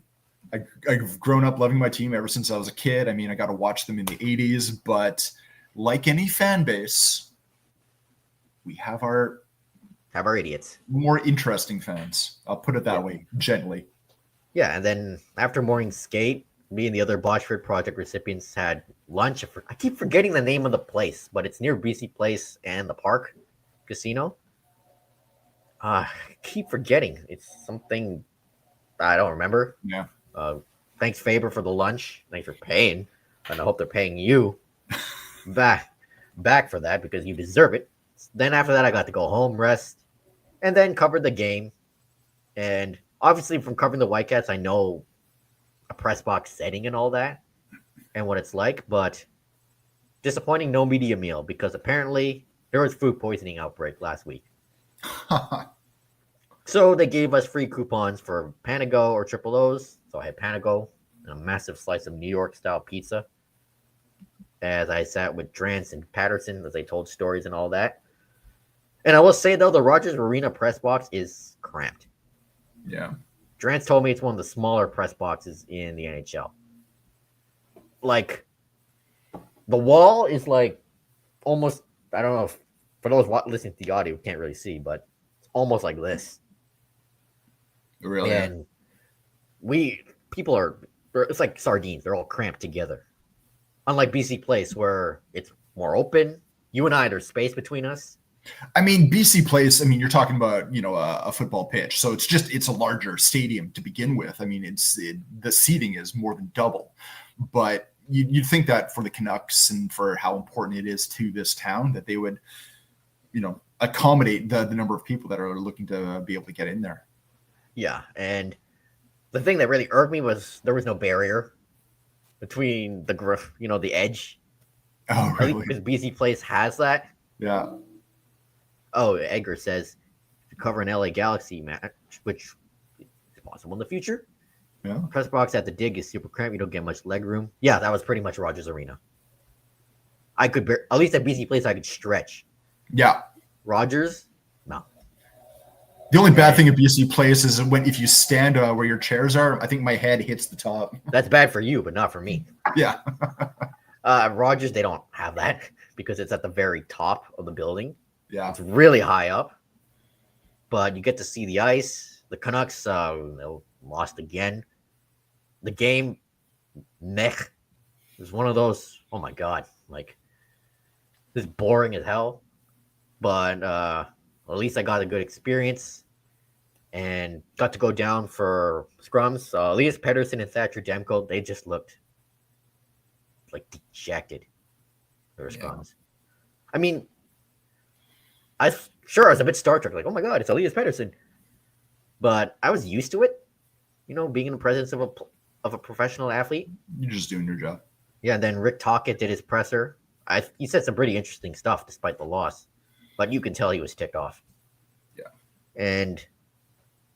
I've grown up loving my team ever since I was a kid. I mean, I got to watch them in the 80s, but like any fan base, we have our idiots. More interesting fans. I'll put it that way, gently. Yeah, and then after morning skate, me and the other Boschford Project recipients had lunch. I keep forgetting the name of the place, but it's near BC Place and the Park Casino. I keep forgetting. It's something I don't remember. Yeah. Thanks, Faber, for the lunch. Thanks for paying, and I hope they're paying you back for that because you deserve it. Then after that, I got to go home, rest, and then cover the game. And obviously, from covering the Whitecaps, I know a press box setting and all that, and what it's like. But disappointing, no media meal because apparently there was food poisoning outbreak last week. So they gave us free coupons for Panago or Triple O's. So I had Panago and a massive slice of New York style pizza. As I sat with Drance and Patterson as they told stories and all that. And I will say though, the Rogers Arena press box is cramped. Yeah. Drance told me it's one of the smaller press boxes in the NHL. Like, the wall is like almost, I don't know if, for those listening to the audio, can't really see, but it's almost like this. Really? And people are, it's like sardines. They're all cramped together. Unlike BC Place, where it's more open. You and I, there's space between us. I mean, BC Place, you're talking about, a football pitch. So it's a larger stadium to begin with. I mean, the seating is more than double. But you'd think that for the Canucks and for how important it is to this town that they would, accommodate the number of people that are looking to be able to get in there. Yeah, and the thing that really irked me was there was no barrier between the edge. Oh, really? Because BC Place has that. Yeah. Oh, Edgar says if you cover an LA Galaxy match, which is possible in the future, yeah, press box at the dig is super cramped. You don't get much leg room. Yeah, that was pretty much Rogers Arena. I could at least at BC Place I could stretch. Yeah. Rogers, no. The only bad thing at BC Place is if you stand where your chairs are, I think my head hits the top. That's bad for you, but not for me. Yeah. Rogers, they don't have that because it's at the very top of the building. Yeah. It's really high up. But you get to see the ice. The Canucks lost again. The game, meh. It was one of those, oh my God, like, this is boring as hell. But at least I got a good experience and got to go down for scrums. Elias Pettersson and Thatcher Demko, they just looked like dejected. Their scrums. I mean, I was a bit Star Trek, like, oh my God, it's Elias Pettersson. But I was used to it, being in the presence of a professional athlete. You're just doing your job. Yeah, and then Rick Tocchet did his presser. He said some pretty interesting stuff despite the loss. But you can tell he was ticked off. Yeah. And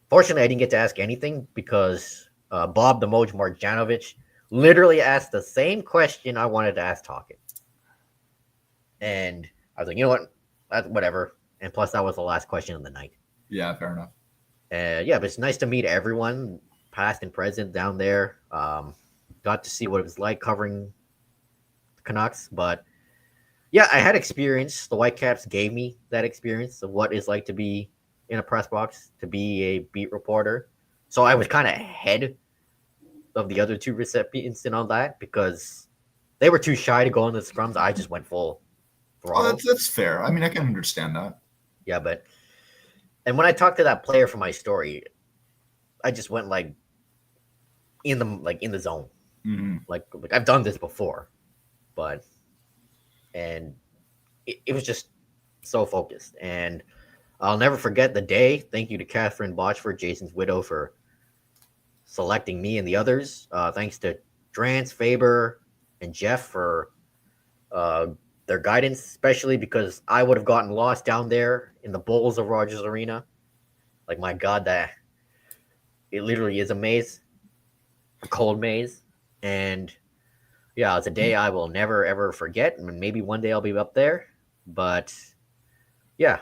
fortunately, I didn't get to ask anything because Bob the Moj Marjanovic literally asked the same question I wanted to ask Tocchet. And I was like, you know what? That's whatever. And plus, that was the last question of the night. Yeah, fair enough. Yeah, but it's nice to meet everyone. past and present down there. Got to see what it was like covering the Canucks, but yeah, I had experience. The Whitecaps gave me that experience of what it's like to be in a press box, to be a beat reporter. So I was kind of ahead of the other two recipients and all that because they were too shy to go on the scrums. I just went full throttle. Oh, that's fair. I mean, I can understand that. Yeah, and when I talked to that player for my story, I just went in the zone. Mm-hmm. Like I've done this before, and it was just so focused. And I'll never forget the day. Thank you to Catherine Botchford, Jason's widow, for selecting me and the others. Thanks to Drance, Faber, and Jeff for their guidance, especially because I would have gotten lost down there in the bowls of Rogers Arena. Like, my God, that it literally is a maze, a cold maze. And yeah, it's a day I will never, ever forget. And maybe one day I'll be up there. But yeah,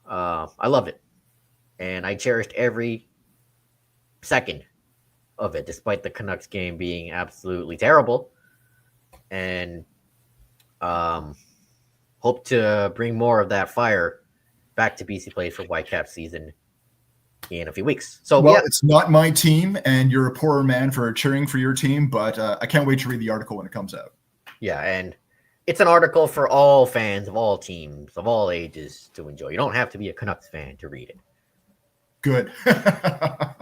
I loved it. And I cherished every second of it, despite the Canucks game being absolutely terrible. And hope to bring more of that fire back to BC Place for Whitecap season in a few weeks. So, well, yeah. It's not my team, and you're a poorer man for cheering for your team, but I can't wait to read the article when it comes out. Yeah, and it's an article for all fans of all teams, of all ages to enjoy. You don't have to be a Canucks fan to read it. Good.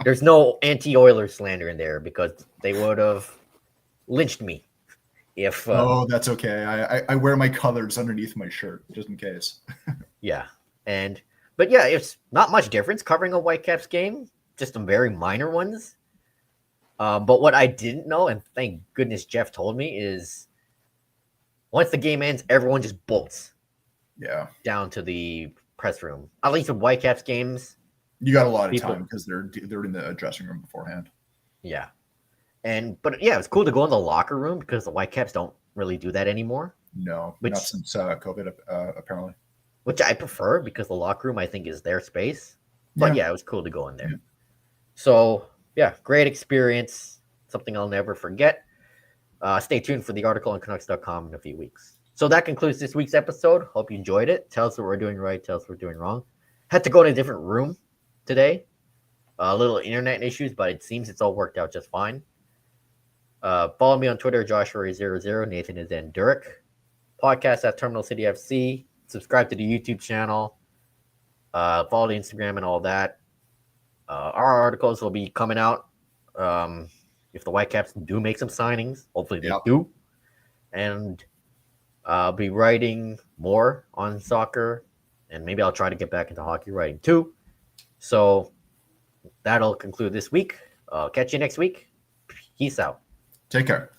There's no anti-Oilers slander in there because they would have lynched me if... oh, that's okay. I wear my colors underneath my shirt, just in case. Yeah, but yeah, it's not much difference covering a Whitecaps game, just some very minor ones. But what I didn't know, and thank goodness Jeff told me, is once the game ends, everyone just bolts. Yeah. Down to the press room. At least with Whitecaps games, you got a lot of time because they're in the dressing room beforehand. Yeah, but yeah, it's cool to go in the locker room because the Whitecaps don't really do that anymore. No, not since COVID, apparently. Which I prefer because the locker room, I think, is their space. But yeah, it was cool to go in there. Yeah. So yeah, great experience. Something I'll never forget. Stay tuned for the article on Canucks.com in a few weeks. So that concludes this week's episode. Hope you enjoyed it. Tell us what we're doing right. Tell us what we're doing wrong. Had to go in a different room today. A little internet issues, but it seems it's all worked out just fine. Follow me on Twitter, Joshua00. Nathan is Enduric. Podcast at Terminal City FC. Subscribe to the YouTube channel. Follow the Instagram and all that. Our articles will be coming out if the Whitecaps do make some signings. Hopefully they do. And I'll be writing more on soccer. And maybe I'll try to get back into hockey writing too. So that'll conclude this week. Catch you next week. Peace out. Take care.